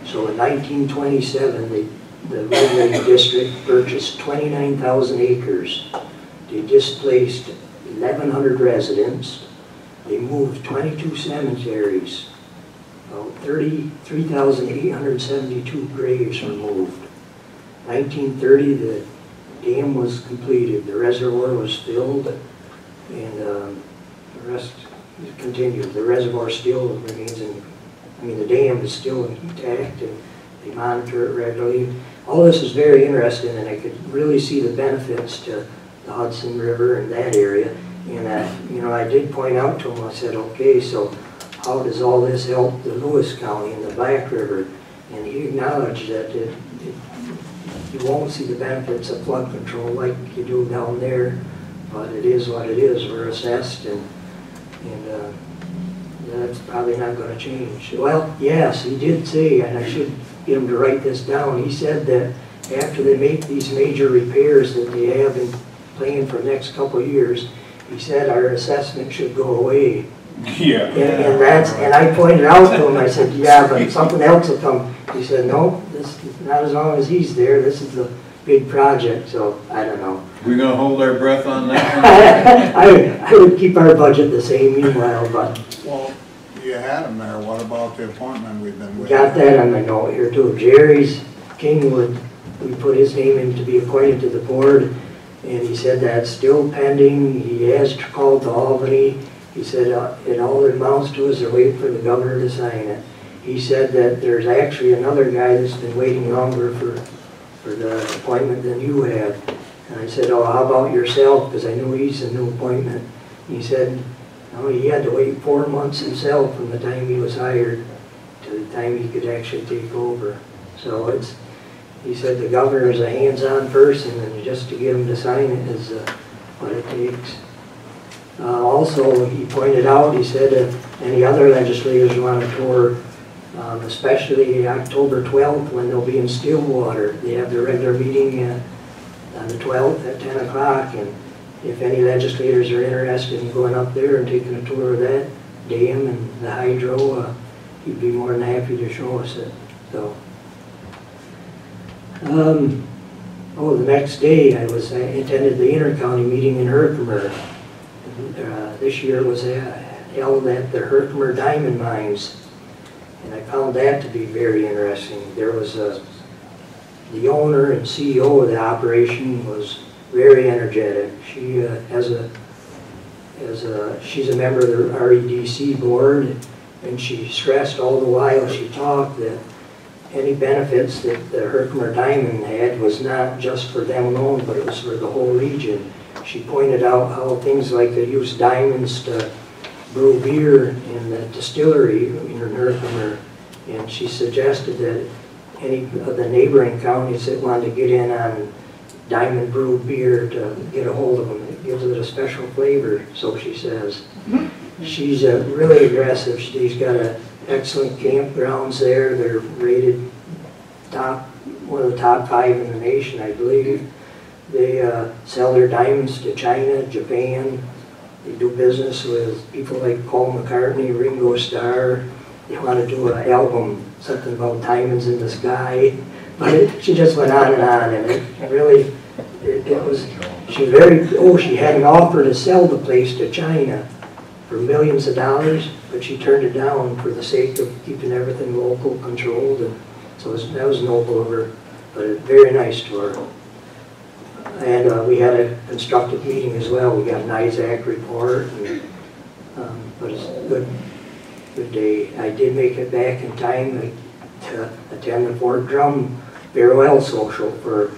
So in 1927, the regulating district purchased 29,000 acres. They displaced 1,100 residents. They moved 22 cemeteries. 33,872 graves were moved. 1930, the dam was completed. The reservoir was filled, and the rest continued. The reservoir still remains the dam is still intact, and they monitor it regularly. All this is very interesting, and I could really see the benefits to the Hudson River and that area. And I did point out to him, I said, okay, so how does all this help the Lewis County and the Black River? And he acknowledged that you won't see the benefits of flood control like you do down there, but it is what it is. We're assessed, and that's probably not going to change. Well, yes, he did say, and I should get him to write this down, he said that after they make these major repairs that they have been planned for the next couple of years, he said our assessment should go away. Yeah. And I pointed out to him, I said, yeah, but something else will come. He said, no, this not as long as he's there. This is a big project, so I don't know. We're going to hold our breath on that one? I would keep our budget the same meanwhile, but... Well, you had him there. What about the appointment we've been with? Got that on my note here too. Jerry's Kingwood, we put his name in to be appointed to the board, and he said that's still pending. He has called to Albany. He said it all it amounts to is they're waiting for the governor to sign it. He said that there's actually another guy that's been waiting longer for the appointment than you have. And I said, oh, how about yourself? Because I knew he's a new appointment. He said, no, he had to wait 4 months himself from the time he was hired to the time he could actually take over. So he said the governor is a hands-on person, and just to get him to sign it is what it takes. Also, he pointed out, he said if any other legislators want to tour, especially October 12th when they'll be in Stillwater. They have their regular meeting on the 12th at 10 o'clock, and if any legislators are interested in going up there and taking a tour of that dam and the hydro, he'd be more than happy to show us it. So, the next day I attended the inter-county meeting in Herkimer. This year was held at the Herkimer Diamond Mines, and I found that to be very interesting. There was the owner and CEO of the operation was very energetic. She she's a member of the REDC board, and she stressed all the while she talked that any benefits that the Herkimer Diamond had was not just for them alone, but it was for the whole region. She pointed out how things like they use diamonds to brew beer in the distillery in Herkimer, and she suggested that any of the neighboring counties that wanted to get in on diamond brewed beer to get a hold of them. It gives it a special flavor, so she says. She's really aggressive. She's got excellent campgrounds there. They're rated one of the top 5 in the nation, I believe. They sell their diamonds to China, Japan. They do business with people like Paul McCartney, Ringo Starr. They want to do an album, something about diamonds in the sky. But she just went on, and it really, it was, she was very, she had an offer to sell the place to China for millions of dollars, but she turned it down for the sake of keeping everything local controlled, and so that was noble of her, but very nice to her. And we had a constructive meeting as well. We got an ISAC report, and, but it's a good day. I did make it back in time to attend the Fort Drum farewell social for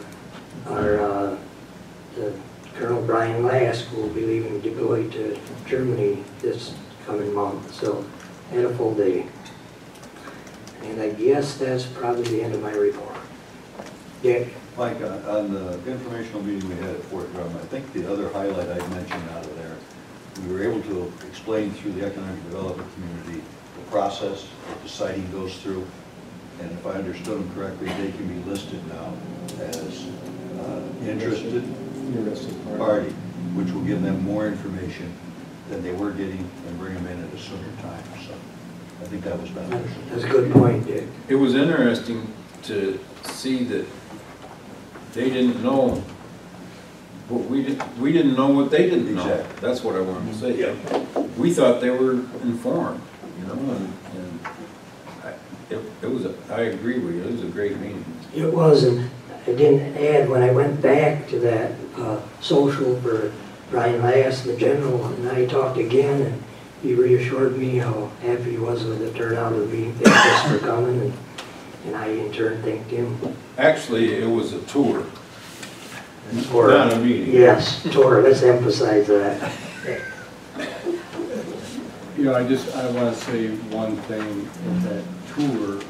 our the Colonel Brian Lask, who will be leaving Detroit to Germany this coming month. So I had a full day. And I guess that's probably the end of my report. Dick? Mike, on the informational meeting we had at Fort Drum, I think the other highlight I mentioned out of there, we were able to explain through the economic development community the process that the siting goes through. And if I understood them correctly, they can be listed now as interested party, which will give them more information than they were getting and bring them in at a sooner time. So I think that was beneficial. That's a good point, Dick. It was interesting to see that they didn't know what we didn't know what they didn't know. Exactly. That's what I wanted to say. Yeah. We thought they were informed, you know, and it was I agree with you. It was a great meeting. It was, and I didn't add, when I went back to that social for Brian Lass, the general, and I talked again, and he reassured me how happy he was with the turnout of the meeting. Thanked us for coming, and I in turn thanked him. Actually, it was a tour. Or, not a meeting. Yes, tour. Let's emphasize that. You know, I want to say one thing in that tour.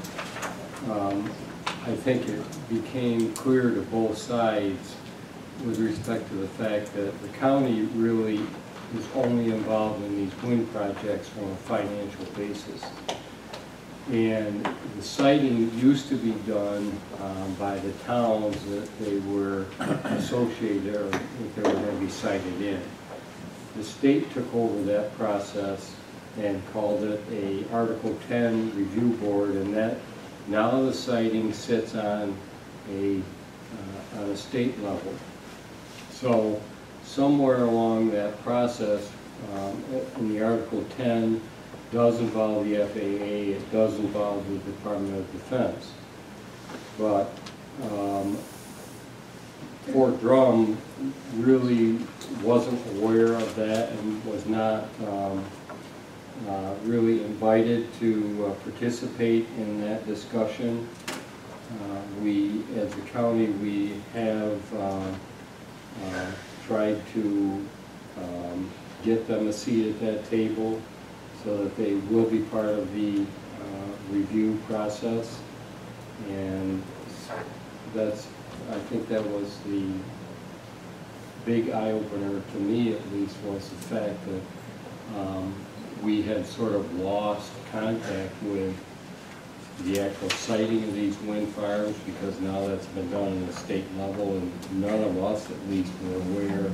I think it became clear to both sides with respect to the fact that the county really is only involved in these wind projects on a financial basis. And the siting used to be done by the towns that they were associated or that they were going to be sited in. The state took over that process and called it a Article 10 review board, and that now the siting sits on a state level. So somewhere along that process, in the Article 10 does involve the FAA, it does involve the Department of Defense. But Fort Drum really wasn't aware of that and was not really invited to participate in that discussion. We, as a county, we have tried to get them a seat at that table so that they will be part of the review process. And that's, I think that was the big eye-opener to me, at least, was the fact that we had sort of lost contact with the actual siting of these wind farms, because now that's been done at the state level, and none of us, at least, were aware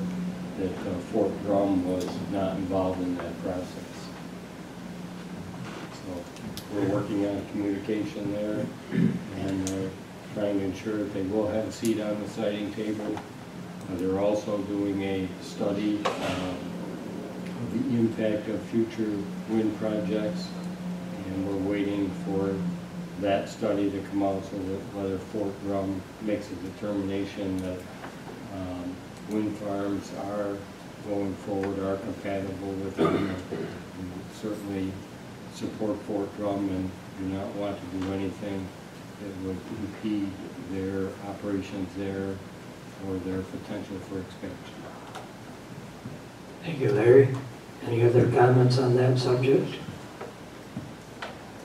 that Fort Drum was not involved in that process. So we're working on communication there, and trying to ensure that they will have a seat on the siting table. They're also doing a study of the impact of future wind projects, and we're waiting for that study to come out so that whether Fort Drum makes a determination that wind farms are going forward, are compatible with them. We certainly support Fort Drum and do not want to do anything that would impede their operations there or their potential for expansion. Thank you, Larry. Any other comments on that subject?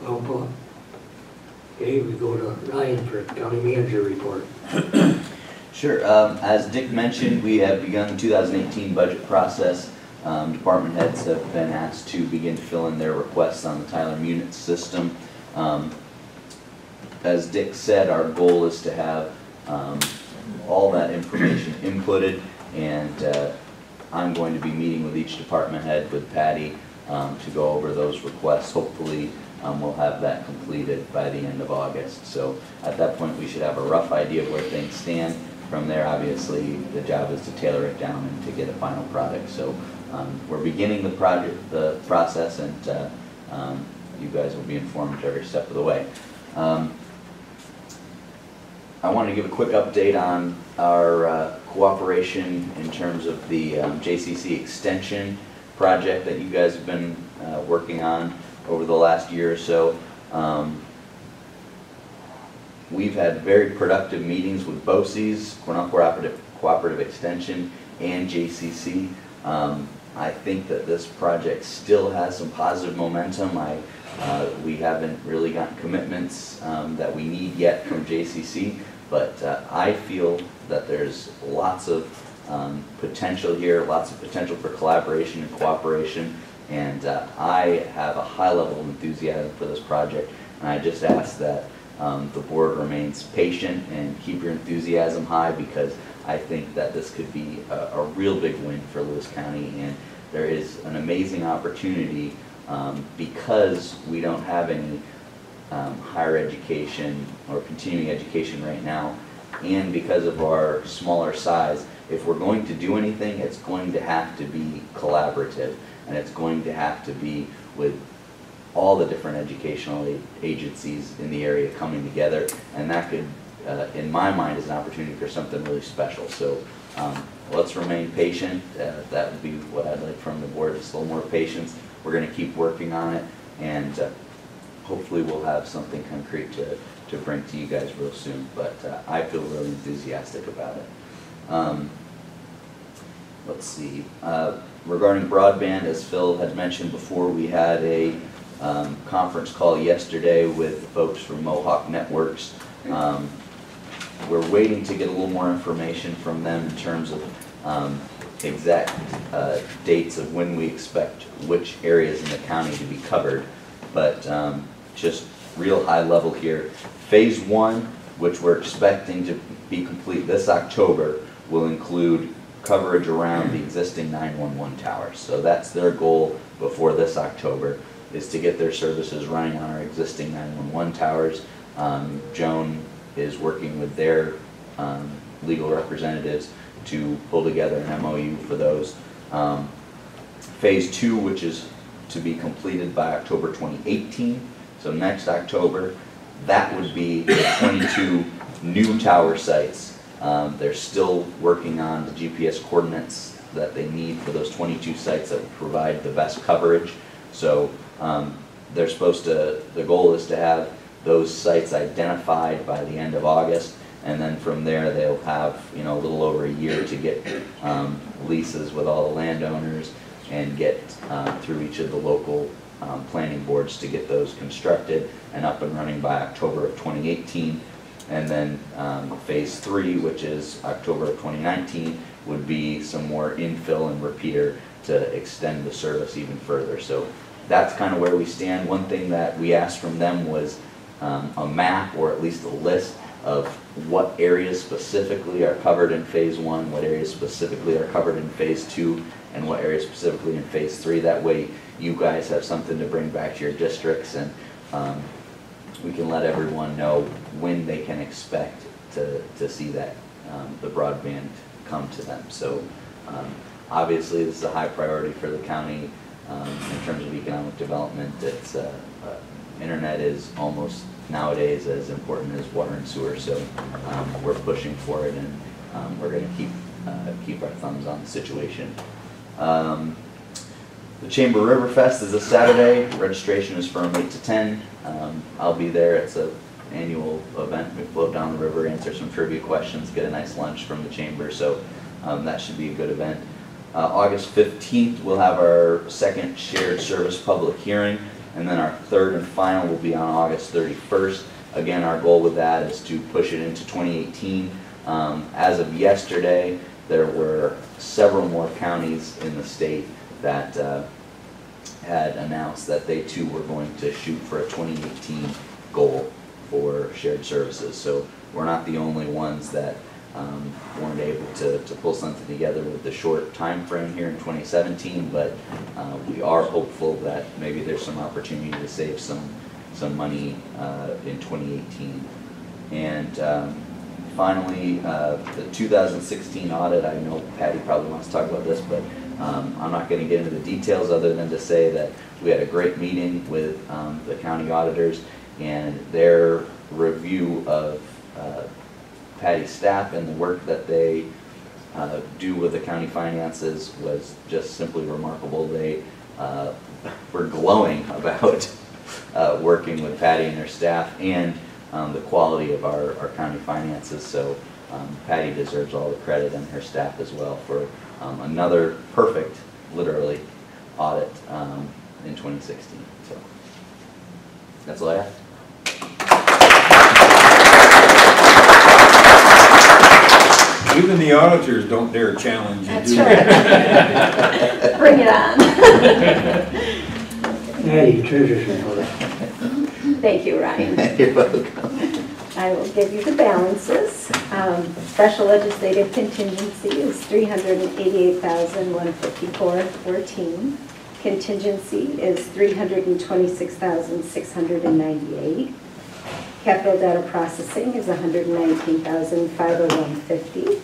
Well, Paul. Okay, we go to Ryan for County Manager report. Sure. As Dick mentioned, we have begun the 2018 budget process. Department heads have been asked to begin to fill in their requests on the Tyler Munit system. As Dick said, our goal is to have all that information inputted, and I'm going to be meeting with each department head with Patty to go over those requests. Hopefully we'll have that completed by the end of August. So at that point, we should have a rough idea of where things stand. From there, obviously, the job is to tailor it down and to get a final product. So we're beginning the process, and you guys will be informed every step of the way. I want to give a quick update on our cooperation in terms of the JCC extension project that you guys have been working on over the last year or so. We've had very productive meetings with BOCES, Cornell Cooperative Extension, and JCC. I think that this project still has some positive momentum. We haven't really gotten commitments that we need yet from JCC, but I feel that there's lots of potential here, lots of potential for collaboration and cooperation, and I have a high level of enthusiasm for this project, and I just ask that the board remains patient and keep your enthusiasm high, because I think that this could be a real big win for Lewis County, and there is an amazing opportunity because we don't have any higher education or continuing education right now, and because of our smaller size. If we're going to do anything, it's going to have to be collaborative, and it's going to have to be with all the different educational agencies in the area coming together, and that could, in my mind, is an opportunity for something really special. So let's remain patient. That would be what I'd like from the board, just a little more patience. We're going to keep working on it, and hopefully we'll have something concrete to bring to you guys real soon. But I feel really enthusiastic about it. Let's see. Regarding broadband, as Phil had mentioned before, we had a conference call yesterday with folks from Mohawk Networks. We're waiting to get a little more information from them in terms of exact dates of when we expect which areas in the county to be covered. But just real high level here. Phase 1, which we're expecting to be complete this October, will include coverage around the existing 911 towers. So that's their goal before this October, is to get their services running on our existing 911 towers. Joan is working with their legal representatives to pull together an MOU for those. Phase 2, which is to be completed by October 2018, so next October, that would be 22 new tower sites. They're still working on the GPS coordinates that they need for those 22 sites that would provide the best coverage. So they're supposed to, the goal is to have those sites identified by the end of August, and then from there they'll have, you know, a little over a year to get leases with all the landowners and get through each of the local planning boards to get those constructed and up and running by October of 2018. And then phase 3, which is October of 2019, would be some more infill and repeater to extend the service even further. So that's kind of where we stand. One thing that we asked from them was a map, or at least a list of what areas specifically are covered in phase 1, what areas specifically are covered in phase 2, and what areas specifically in phase 3. That way you guys have something to bring back to your districts, and we can let everyone know when they can expect to see that the broadband come to them. So obviously this is a high priority for the county in terms of economic development. It's internet is almost nowadays as important as water and sewer, so we're pushing for it, and we're going to keep our thumbs on the situation. The Chamber River Fest is this Saturday. Registration is from 8 to 10. I'll be there. It's an annual event. We float down the river, answer some trivia questions, get a nice lunch from the Chamber, so that should be a good event. August 15th, we'll have our second shared service public hearing, and then our third and final will be on August 31st. Again, our goal with that is to push it into 2018. As of yesterday, there were several more counties in the state that had announced that they too were going to shoot for a 2018 goal for shared services. So we're not the only ones that weren't able to pull something together with the short time frame here in 2017, but we are hopeful that maybe there's some opportunity to save some some money in 2018. And finally, the 2016 audit, I know Patty probably wants to talk about this, but I'm not going to get into the details other than to say that we had a great meeting with the county auditors, and their review of Patty's staff and the work that they do with the county finances was just simply remarkable. They were glowing about working with Patty and her staff and the quality of our county finances. So Patty deserves all the credit, and her staff as well, for another perfect, literally, audit in 2016. So that's all I have. Even the auditors don't dare challenge you, That's do right. they? Bring it on. Patty, treasurer's report. Thank you, Ryan. You're welcome. I will give you the balances. Special legislative contingency is $388,154.14. Contingency is $326,698. Capital data processing is $119,501.50.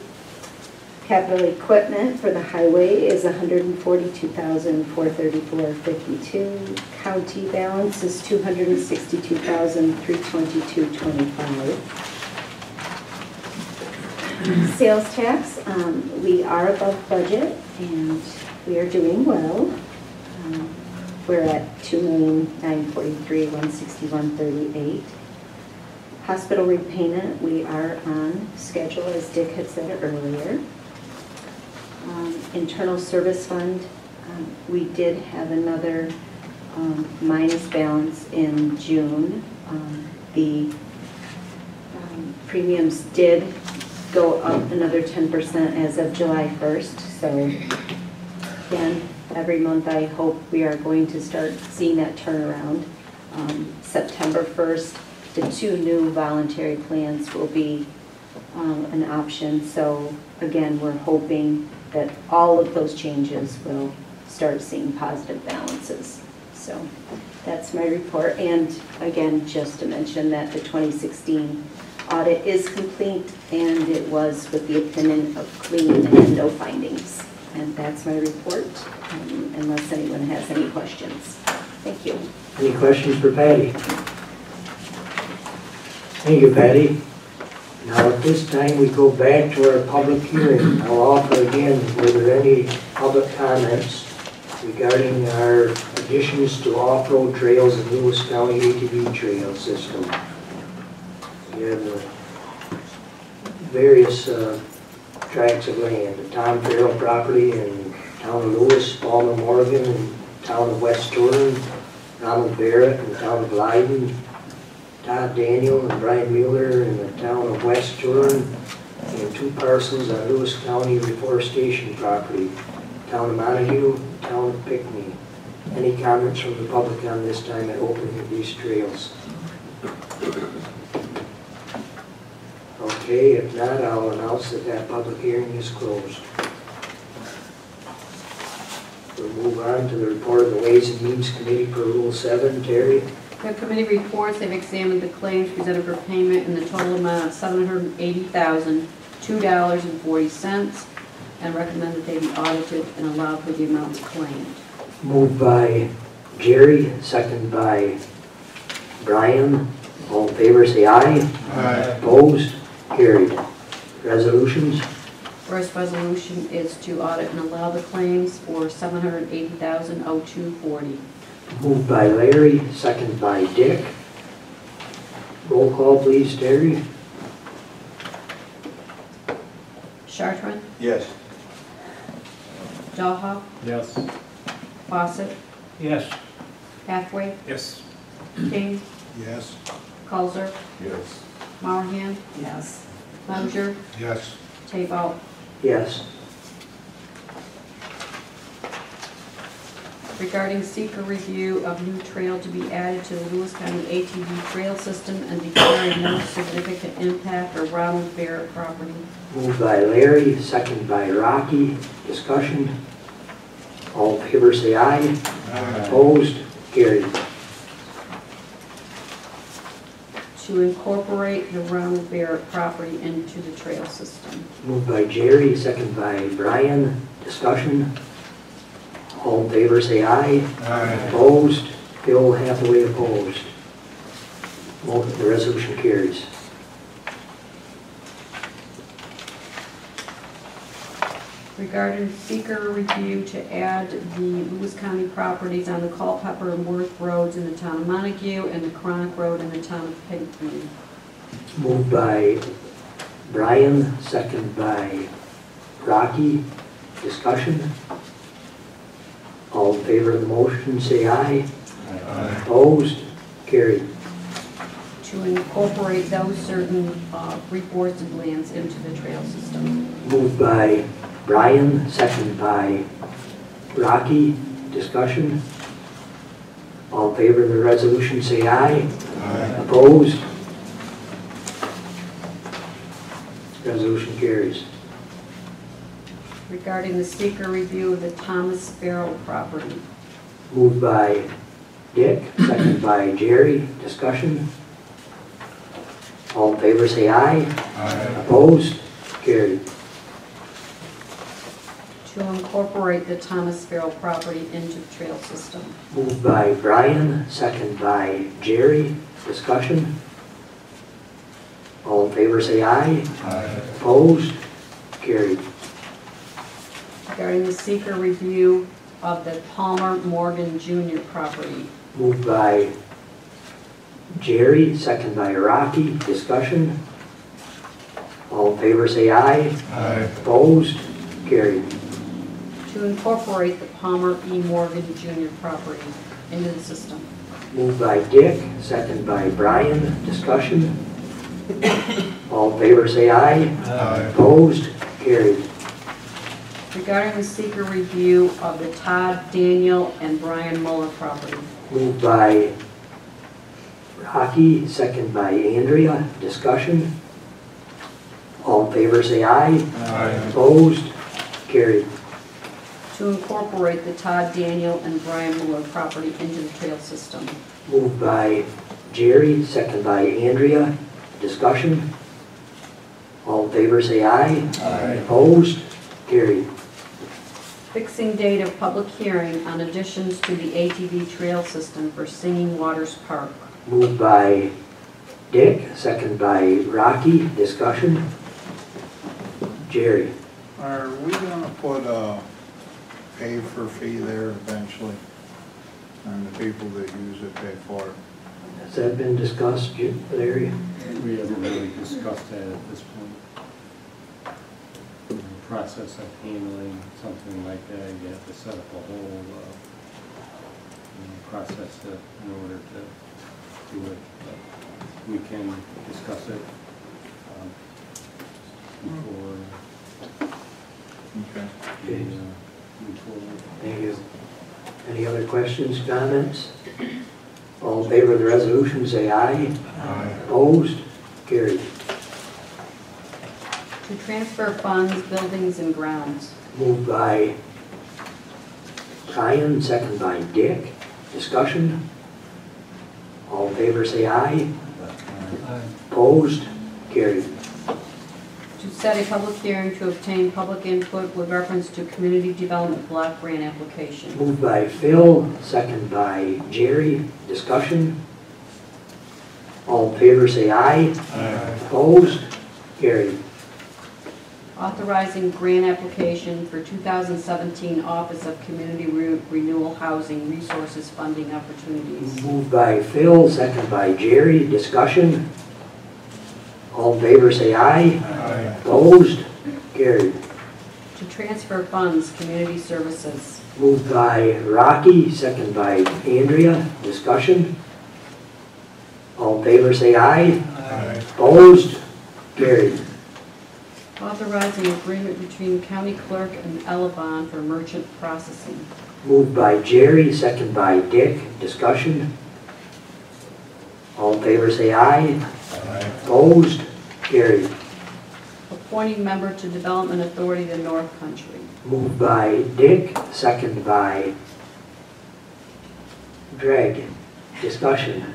Capital equipment for the highway is $142,434.52. County balance is $262,322.25. Sales tax, we are above budget and we are doing well. We're at $2,943,161.38. Hospital repayment, we are on schedule, as Dick had said earlier. Internal service fund, we did have another minus balance in June. The premiums did go up another 10% as of July 1st. So again, every month I hope we are going to start seeing that turnaround. September 1st, the 2 new voluntary plans will be an option. So again, we're hoping that all of those changes will start seeing positive balances. So that's my report. And again, just to mention that the 2016 audit is complete, and it was with the opinion of clean and no findings. And that's my report, unless anyone has any questions. Thank you. Any questions for Patty? Thank you, Patty. Now, at this time, we go back to our public hearing. I'll offer again, were there any public comments regarding our additions to off-road trails in Lewis County ATV trail system? We have various tracts of land, the Tom Farrell property in town of Lewis, Palmer, Morgan, and town of West Jordan, Ronald Barrett in town of Leiden, Todd Daniel and Brian Mueller in the town of West Jordan, and 2 parcels on Lewis County reforestation property, town of Montague, town of Pinckney. Any comments from the public on this time at opening of these trails? Okay, if not, I'll announce that that public hearing is closed. We'll move on to the report of the Ways and Means Committee per Rule 7. Terry? The committee reports they've examined the claims presented for payment in the total amount of $780,002.40 and recommend that they be audited and allowed for the amounts claimed. Moved by Jerry, second by Brian. All in favor, say aye. Aye. Opposed? Carried. Resolutions? First resolution is to audit and allow the claims for $780,002.40. Moved by Larry, second by Dick. Roll call, please, Terry. Chartrand? Yes. Dahlhoff? Yes. Fawcett? Yes. Hathaway? Yes. King? Yes. Coulter? Yes. Mowerhand? Yes. Clevenger? Yes. Tebow? Yes. Regarding seeker review of new trail to be added to the Lewis County ATV trail system and declaring no significant impact or Ronald Barrett property. Moved by Larry, second by Rocky. Discussion? All in favor, say aye. Aye. Opposed? Carried. to incorporate the Ronald Barrett property into the trail system. Moved by Jerry, second by Brian. Discussion. All in favor, say aye. Aye. Opposed? Phil Hathaway opposed. The resolution carries. Regarding seeker review to add the Lewis County properties on the Culpeper and Worth roads in the town of Montague and the Chronic Road in the town of Pinckney. Moved by Brian, second by Rocky. Discussion. All in favor of the motion, say aye. Aye. Opposed? Carried. To incorporate those certain reforested lands into the trail system. Moved by Brian, second by Rocky. Discussion. All in favor of the resolution, say aye. Aye. Opposed? Resolution carries. Regarding the seeker review of the Thomas Sparrow property. Moved by Dick, second by Jerry. Discussion. All in favor, say aye. Aye. Opposed? Carried. To incorporate the Thomas Sparrow property into the trail system. Moved by Brian, second by Jerry. Discussion. All in favor, say aye. Aye. Opposed? Carried. Regarding the seeker review of the Palmer Morgan Jr. property. Moved by Jerry, second by Rocky. Discussion. All in favor, say aye. Aye. Opposed? Carried. To incorporate the Palmer E. Morgan Jr. property into the system. Moved by Dick, second by Brian. Discussion. All in favor, say aye. Aye. Opposed? Carried. Regarding the seeker review of the Todd, Daniel, and Brian Muller property. Moved by Rocky, second by Andrea. Discussion. All in favor, say aye. Aye. Opposed? Carried. To incorporate the Todd, Daniel, and Brian Muller property into the trail system. Moved by Jerry, second by Andrea. Discussion. All in favor, say aye. Aye. Opposed? Carried. Fixing date of public hearing on additions to the ATV trail system for Singing Waters Park. Moved by Dick, second by Rocky. Discussion. Jerry. Are we gonna put a pay for fee there eventually? And the people that use it pay for it? Has that been discussed, Larry? We haven't really discussed that at this point. The process of handling something like that, you have to set up a whole process in order to do it. But we can discuss it before Okay. we move forward. Thank you. Any other questions, comments? All in favor of the resolution, say aye. Aye. Opposed? Carried. To transfer funds, buildings, and grounds. Moved by Brian, second by Dick. Discussion. All in favor, say aye. Opposed? Carried. To set a public hearing to obtain public input with reference to community development block grant application. Moved by Phil, second by Jerry. Discussion. All in favor, say aye. Aye. Opposed? Carried. Authorizing grant application for 2017 Office of Community Renewal Housing Resources Funding Opportunities. Moved by Phil, second by Jerry. Discussion. All in favor, say aye. Aye. Opposed? Carried. To transfer funds, community services. Moved by Rocky, second by Andrea. Discussion. All in favor, say aye. Aye. Opposed? Carried. Authorizing agreement between county clerk and Elevon for merchant processing. Moved by Jerry, second by Dick. Discussion. All in favor, say aye. Aye. Opposed? Carried. Appointing member to Development Authority of the North Country. Moved by Dick, second by Greg. Discussion.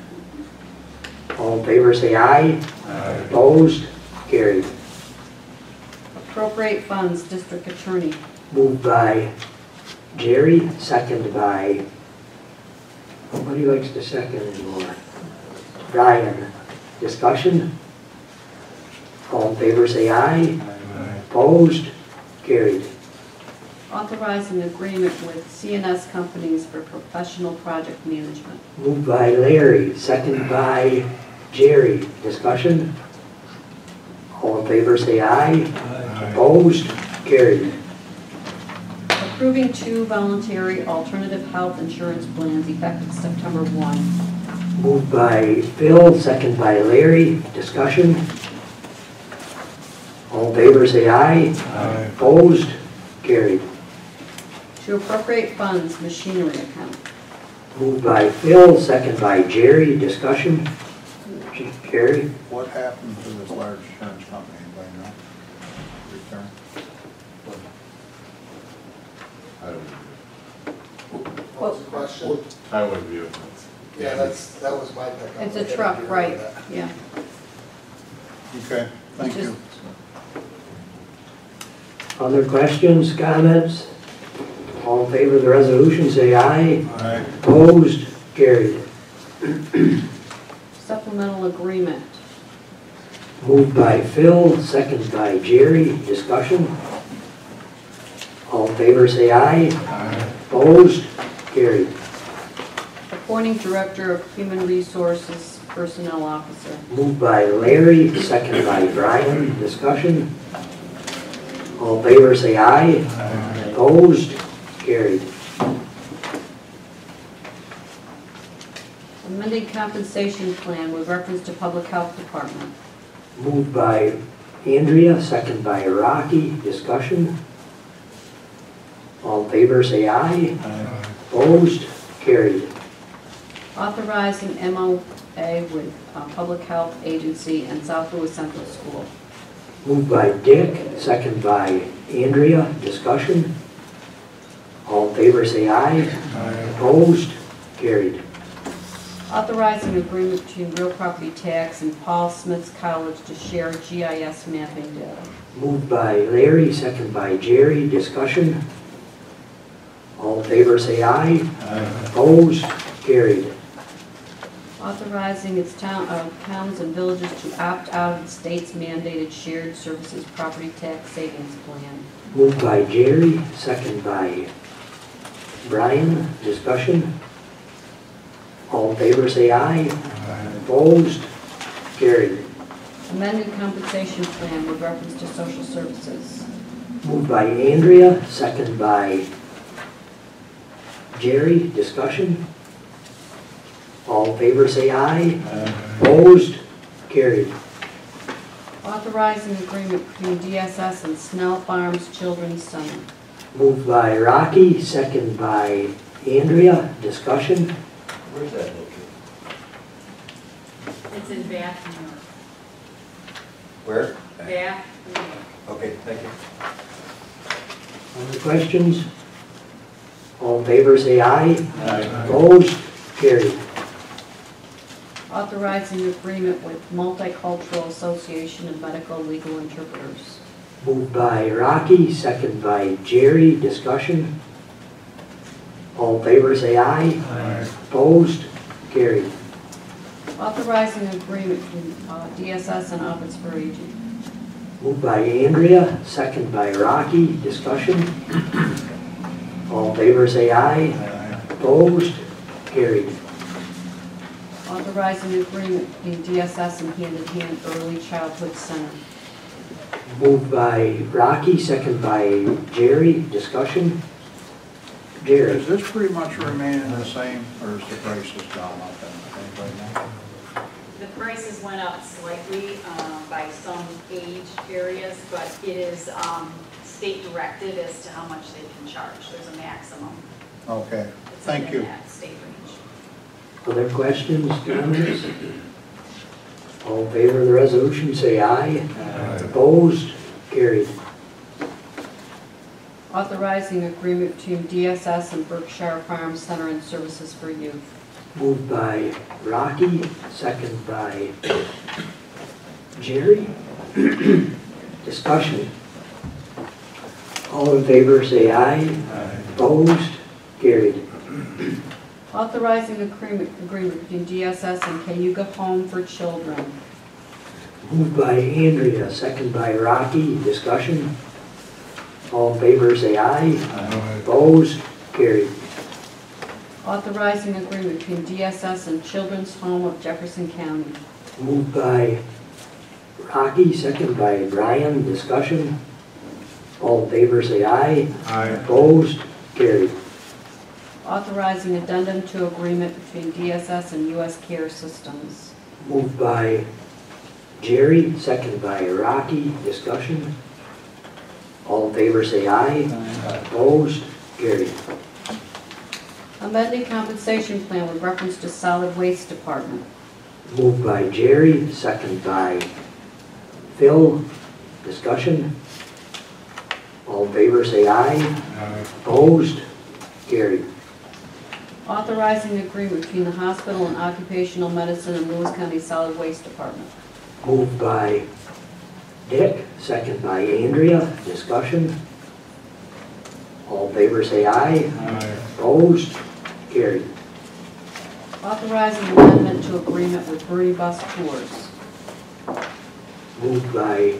All in favor, say aye. Aye. Opposed? Carried. Appropriate funds, District Attorney. Moved by Jerry, second by, nobody likes the second anymore. Brian. Discussion? All in favor, say aye. Aye. Opposed? Carried. Authorize an agreement with CNS Companies for professional project management. Moved by Larry, second by Jerry. Discussion? All in favor, say aye. Aye. Opposed? Carried. Approving 2 voluntary alternative health insurance plans effective September 1. Moved by Phil, second by Larry. Discussion? All in favor, say aye. Aye. Opposed? Carried. To appropriate funds, machinery account. Moved by Phil, second by Jerry. Discussion? Jerry? What happened to this large insurance company, anybody know? Return? I would, What was the question? I would view it. Yeah, that was my pickup. It's I a didn't truck, agree right, with that. yeah. Okay, thank Just- you. Other questions, comments? All in favor of the resolution, say aye. Aye. Opposed? Carried. Supplemental agreement. Moved by Phil, second by Jerry. Discussion? All in favor, say aye. Aye. Opposed? Carried. Appointing Director of Human Resources Personnel Officer. Moved by Larry, second by Brian. Discussion? All in favor, say aye. Aye. Opposed? Carried. Amending compensation plan with reference to Public Health Department. Moved by Andrea, second by Rocky. Discussion? All in favor, say aye. Aye. Opposed? Carried. Authorizing MOA with Public Health Agency and South Louis Central School. Moved by Dick, second by Andrea. Discussion? All in favor, say aye. Aye. Opposed? Carried. Authorizing agreement between Real Property Tax and Paul Smith's College to share GIS mapping data. Moved by Larry, second by Jerry. Discussion? All in favor, say aye. Aye. Opposed? Carried. Authorizing its towns and villages to opt out of the state's mandated shared services property tax savings plan. Moved by Jerry, second by Brian. Discussion? All in favor, say aye. Aye. Opposed? Carried. Amended compensation plan with reference to social services. Moved by Andrea, second by Jerry. Discussion? All in favor, say aye. Aye. Opposed? Carried. Authorizing agreement between DSS and Snell Farms Children's Center. Moved by Rocky, second by Andrea. Discussion? Where's that located? It's in Bath, New York. Where? Bath, New York. Okay, thank you. Other questions? All in favor, say aye. Aye. Opposed? Carried. Authorizing agreement with Multicultural Association of Medical Legal Interpreters. Moved by Rocky, second by Jerry. Discussion? All in favor, say aye. Aye. Opposed? Carried. Authorizing agreement between DSS and Office for Aging. Moved by Andrea, second by Rocky. Discussion? All in favor, say aye. Aye. Opposed? Carried. Authorizing agreement between DSS and Hand in Hand Early Childhood Center. Moved by Rocky, second by Jerry. Discussion? Jerry? Does this pretty much remain the same, or has the prices gone up? Anybody know? The prices went up slightly by some age areas, but it is state directed as to how much they can charge. There's a maximum. Okay, It's thank within you. that state range. Other questions, comments? All in favor of the resolution, say aye. Aye. Opposed? Carried. Authorizing agreement between DSS and Berkshire Farm Center and Services for Youth. Moved by Rocky, second by Jerry. Discussion. All in favor say aye. Aye. Opposed? Carried. Authorizing agreement between DSS and Cayuga Home for Children. Moved by Andrea, second by Rocky. Discussion. All in favor say aye. Aye. Opposed? Carried. Authorizing agreement between DSS and Children's Home of Jefferson County. Moved by Rocky, second by Brian. Discussion. All in favor say aye. Aye. Opposed? Carried. Authorizing addendum to agreement between DSS and U.S. Care Systems. Moved by Jerry, second by Rocky. Discussion. All in favor say aye. Aye. Opposed? Carried. Amending compensation plan with reference to solid waste department. Moved by Jerry, second by Phil. Discussion. All in favor say aye. Aye. Opposed? Carried. Authorizing agreement between the hospital and occupational medicine and Lewis County Solid Waste Department. Moved by Dick, second by Andrea. Discussion. All in favor say aye. Aye. Opposed? Carried. Authorizing amendment to agreement with Birdie Bus Tours. Moved by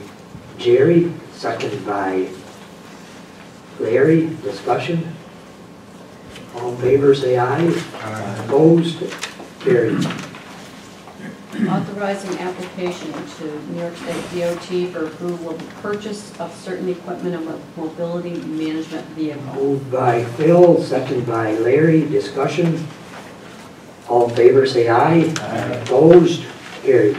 Jerry, second by Larry. Discussion. All in favor say aye. Aye. Opposed? Carried. Authorizing application to New York State DOT for approval of the purchase of certain equipment and mobility management vehicle. Moved by Phil, second by Larry. Discussion. All in favor say aye. Aye. Opposed? Carried.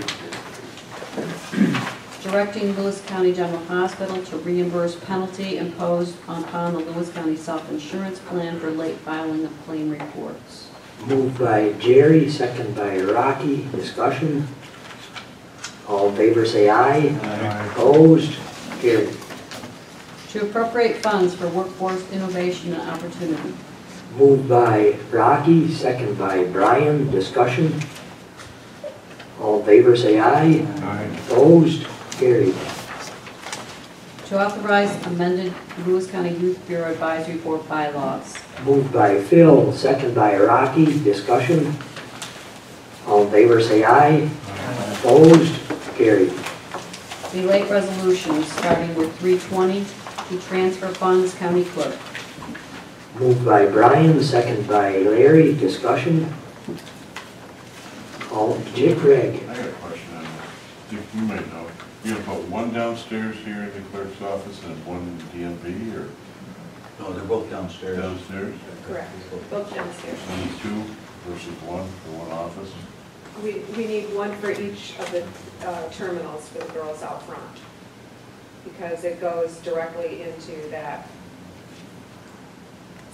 Directing Lewis County General Hospital to reimburse penalty imposed upon the Lewis County Self-Insurance Plan for late filing of claim reports. Moved by Jerry, second by Rocky. Discussion. All in favor say aye. Aye. Opposed? Carried. To appropriate funds for workforce innovation and opportunity. Moved by Rocky, second by Brian. Discussion. All in favor say aye. Aye. Opposed? Carried. To authorize amended Lewis County Youth Bureau Advisory Board bylaws. Moved by Phil, second by Rocky. Discussion. All in favor say aye. Aye. Opposed? Carried. Relate resolutions starting with 320 to transfer funds county clerk. Moved by Brian, second by Larry. Discussion. All, Craig. I got a question on that. You might know. You gonna put one downstairs here in the clerk's office and one in the DMV, or? No, they're both downstairs. Downstairs? Correct, both downstairs. Need two versus one for one office? We need one for each of the terminals for the girls out front, because it goes directly into that.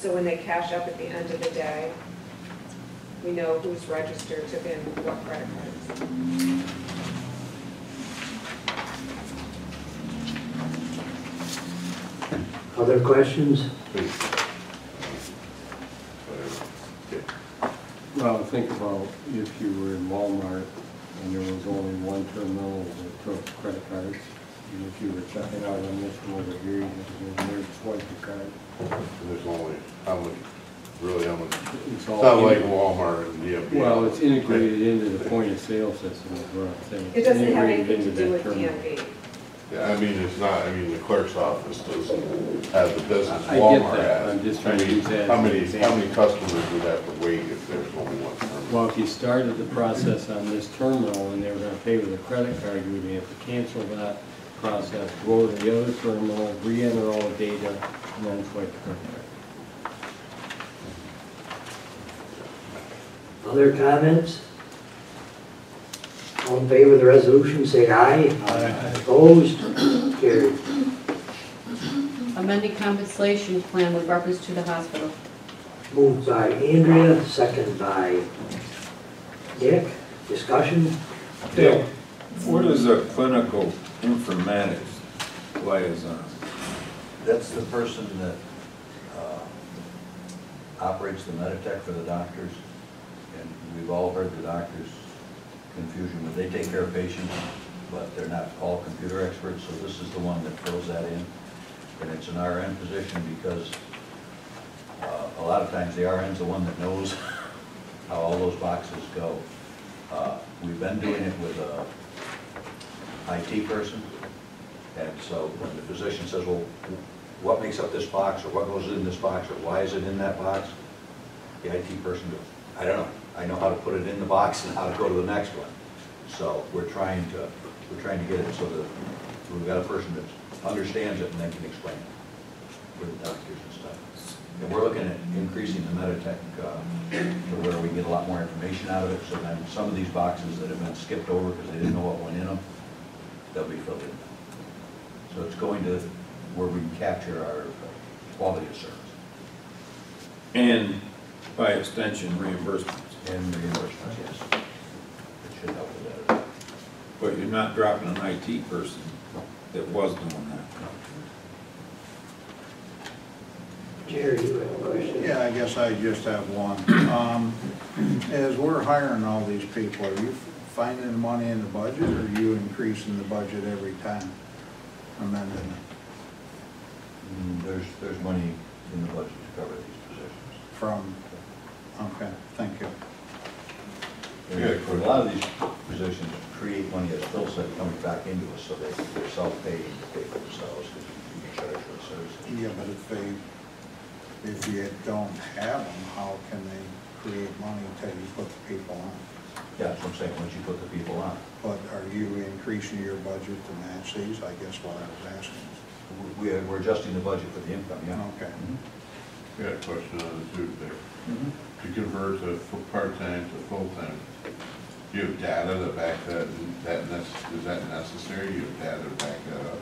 So when they cash up at the end of the day, we know who's registered to in what credit cards. Other questions? Well, think about if you were in Walmart and there was only one terminal that took credit cards, and if you were checking out on this one over here, you had to go there and swipe your card. There's only, how many, really how many? It's not like Walmart and DMV. Well, it's integrated into the point of sale system, is what I'm saying. It doesn't have Integrated anything to into do that with terminal. DMV. Yeah, I mean, it's not, I mean, the clerk's office doesn't have the business I get Walmart that. has. I'm just trying to use that How as an many example. customers would have to wait if there's only one terminal? Well, if you started the process on this terminal and they were gonna pay with a credit card, you would have to cancel that process, go to the other terminal, re-enter all the data, and then swipe the credit card. Other comments? All in favor of the resolution, say aye. Aye. Opposed? Carried. Amending compensation plan with reference to the hospital. Moved by Andrea, second by Dick. Discussion? Dick, what is a clinical informatics liaison? That's the person that operates the Meditech for the doctors. And we've all heard the doctor's confusion, but they take care of patients, but they're not all computer experts, so this is the one that fills that in. And it's an RN position because a lot of times the RN's the one that knows how all those boxes go. We've been doing it with a IT person, and so when the physician says, well, what makes up this box, or what goes in this box, or why is it in that box? The IT person goes, I don't know. I know how to put it in the box and how to go to the next one. So we're trying to get it so that we've got a person that understands it and then can explain it for the doctors and stuff. And we're looking at increasing the Meditech to where we get a lot more information out of it. So then some of these boxes that have been skipped over because they didn't know what went in them, they'll be filled in. So it's going to where we can capture our quality of service. And by extension, reimbursements. And reimbursements, yes. It should help with that. But you're not dropping an IT person that was doing that. Jerry, you have a question? Yeah, I guess I just have one. As we're hiring all these people, are you finding the money in the budget, or are you increasing the budget every time, amending it? There's money in the budget to cover these positions. Okay, thank you. For a lot of these positions, create money, as Phil said, coming back into us, so they're self-paying to pay for themselves, because you can charge for the services. Yeah, but if you don't have them, how can they create money until you put the people on? Yeah, that's what I'm saying, once you put the people on. But are you increasing your budget to match these? I guess what I was asking. We're adjusting the budget for the income, yeah. Okay. I got a question on the too there. To convert to part-time to full-time, do you have data to back that, is that necessary? You have data to back that up?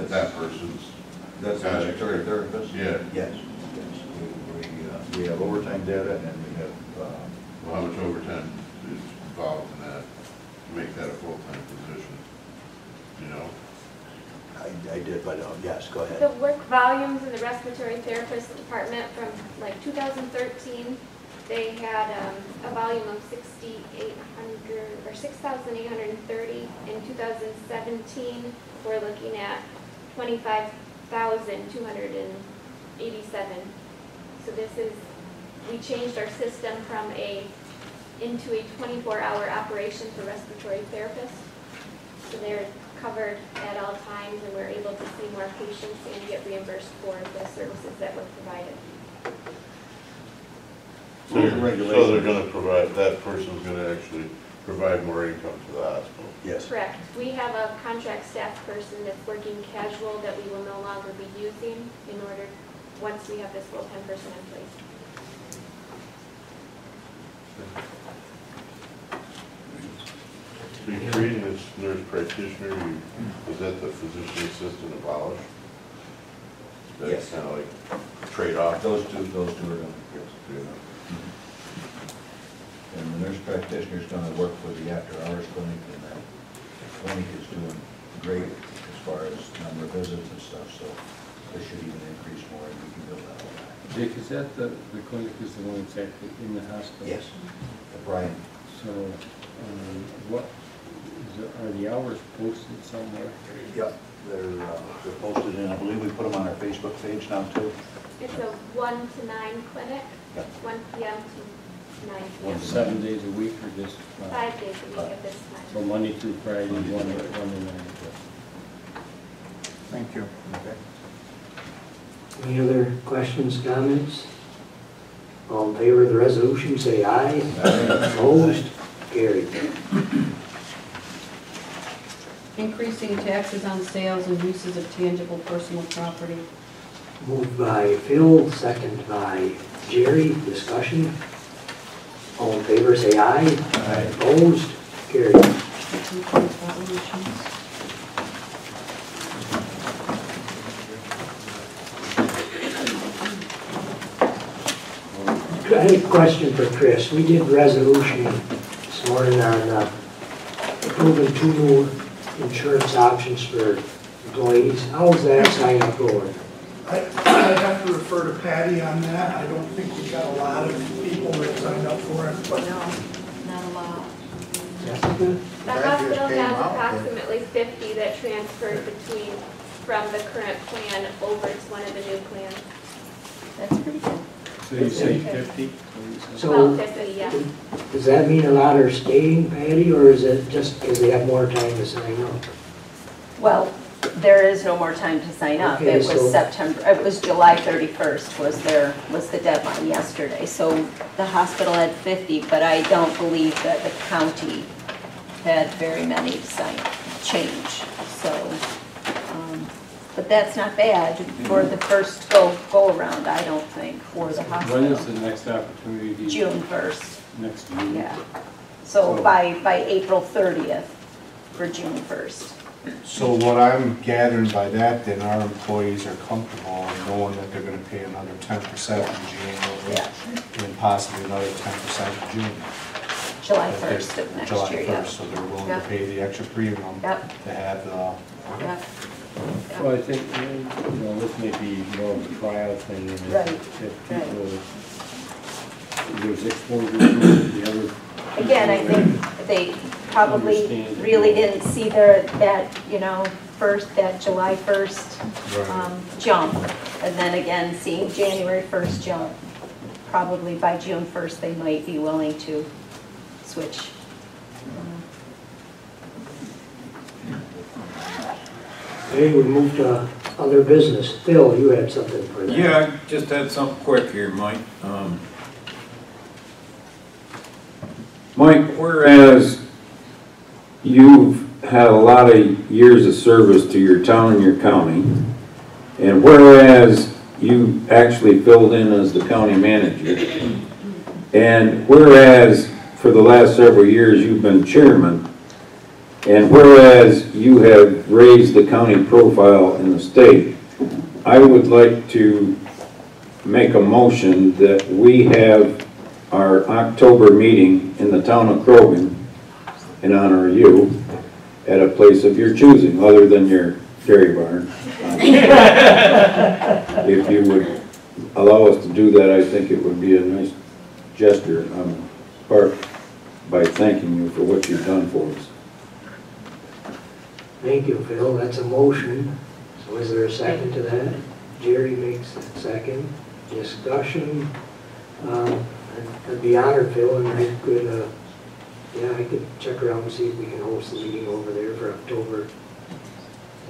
That person's... That's statutory therapist? Yeah. Yes. We have overtime data, and we have... Well, how much overtime is involved in that to make that a full-time position? You know? I did, but yes, go ahead. The work volumes in the respiratory therapist department from like 2013, they had a volume of 6,800 or 6,830. In 2017, we're looking at 25,287. So we changed our system from into a 24-hour operation for respiratory therapists. So they're covered at all times, and we're able to see more patients and get reimbursed for the services that were provided. So they're going to provide, that person's going to actually provide more income to the hospital? Yes. Correct. We have a contract staff person that's working casual that we will no longer be using once we have this full-time person in place. So you're treating this nurse practitioner, is that the physician assistant abolished? That's kind of like trade-off? Those two are going to get. And the nurse practitioner is going to work for the after-hours clinic, and that clinic is doing great as far as number of visits and stuff, so they should even increase more, and we can build that all back. Jake, is that the clinic is the one that's actually in the hospital? Yes, Brian. So, are the hours posted somewhere? Yep, they're posted in, I believe we put them on our Facebook page now too. It's a 1 to 9 clinic, 1 p.m. to 9 p.m. 7 days a week or just? 5 days a week at this time. So Monday through Friday, 1 to 9. Thank you. Okay. Any other questions, comments? All in favor of the resolution, say aye. Opposed? Carried. Increasing taxes on sales and uses of tangible personal property. Moved by Phil, second by Jerry. Discussion. All in favor, say aye. Aye. Opposed? Carried. I had a question for Chris. We did resolution this morning on approving 2 new insurance options for employees. How's that sign up going? I'd have to refer to Patty on that. I don't think we got a lot of people that signed up for Not a lot. Jessica? The That hospital just came has out, approximately 50 that transferred from the current plan over to one of the new plans. That's pretty good. So you say 50? So, About 50, yeah. does that mean a lot are staying, Patty, or is it just because they have more time to sign up? Well, there is no more time to sign up. Okay, It was so- it was July 31st was the deadline yesterday. So the hospital had 50, but I don't believe that the county had very many to change. So, but that's not bad for the first go around, I don't think, for the hospital. When is the next opportunity? June 1st. Next June? Yeah. So by April 30th for June 1st. So what I'm gathering by that, then our employees are comfortable in knowing that they're gonna pay another 10% in January and possibly another 10% in June. July 1st of next July year, yeah. 1st, so they're willing Yep. to pay the extra premium Yep. to have the. Yep. Well, I think, this may be more of a trial thing, and Right, if people, there's exposure to the other. Again, I think they probably Understand. really didn't see that July 1st jump. And then again, seeing January 1st jump, probably by June 1st, they might be willing to switch. Okay, we move to other business. Phil, you had something for that. Yeah, I just had something quick here, Mike. Mike, whereas you've had a lot of years of service to your town and your county, and whereas you actually filled in as the county manager, and whereas for the last several years you've been chairman, and whereas you have raised the county profile in the state, I would like to make a motion that we have our October meeting in the town of Crogan in honor of you at a place of your choosing, other than your dairy barn. If you would allow us to do that, I think it would be a nice gesture on our part by thanking you for what you've done for us. Thank you, Phil. That's a motion. So is there a second to that? Jerry makes a second. Discussion. I'd be honored, Phil, and I could, I could check around and see if we can host the meeting over there for October.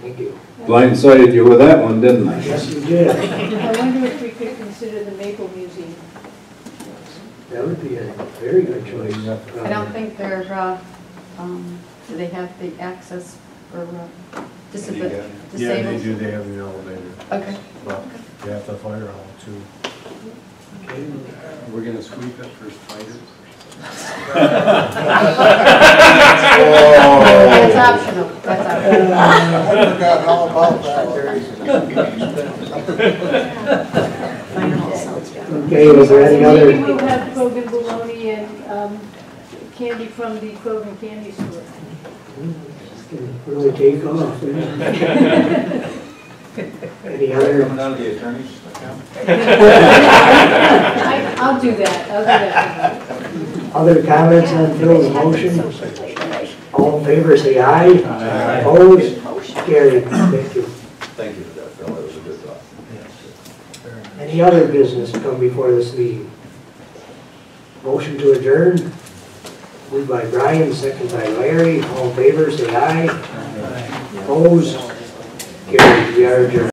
Thank you. Blindsided you with that one, didn't I? Yes, you did. I wonder if we could consider the Maple Museum. That would be a very good choice. I don't think they're, do they have the access for disabled? Yeah, they do, they have an elevator. Okay. But they have the fire hall too. Okay. We're gonna sweep it for spiders. That's optional, that's optional. I forgot all about that. Okay, was there any other? Maybe we'll have Krogan bologna and candy from the Krogan candy store. Can really take off. Any other? Coming out of the attorney's account? I'll do that. Other comments on Phil's motion? All in favor, say aye. Aye. Opposed? Carried. Thank you. Thank you for that, Phil, that was a good thought. Any other business to come before this meeting? Motion to adjourn? Moved by Brian, second by Larry. All in favor, say aye. Opposed? Carried. We are adjourned.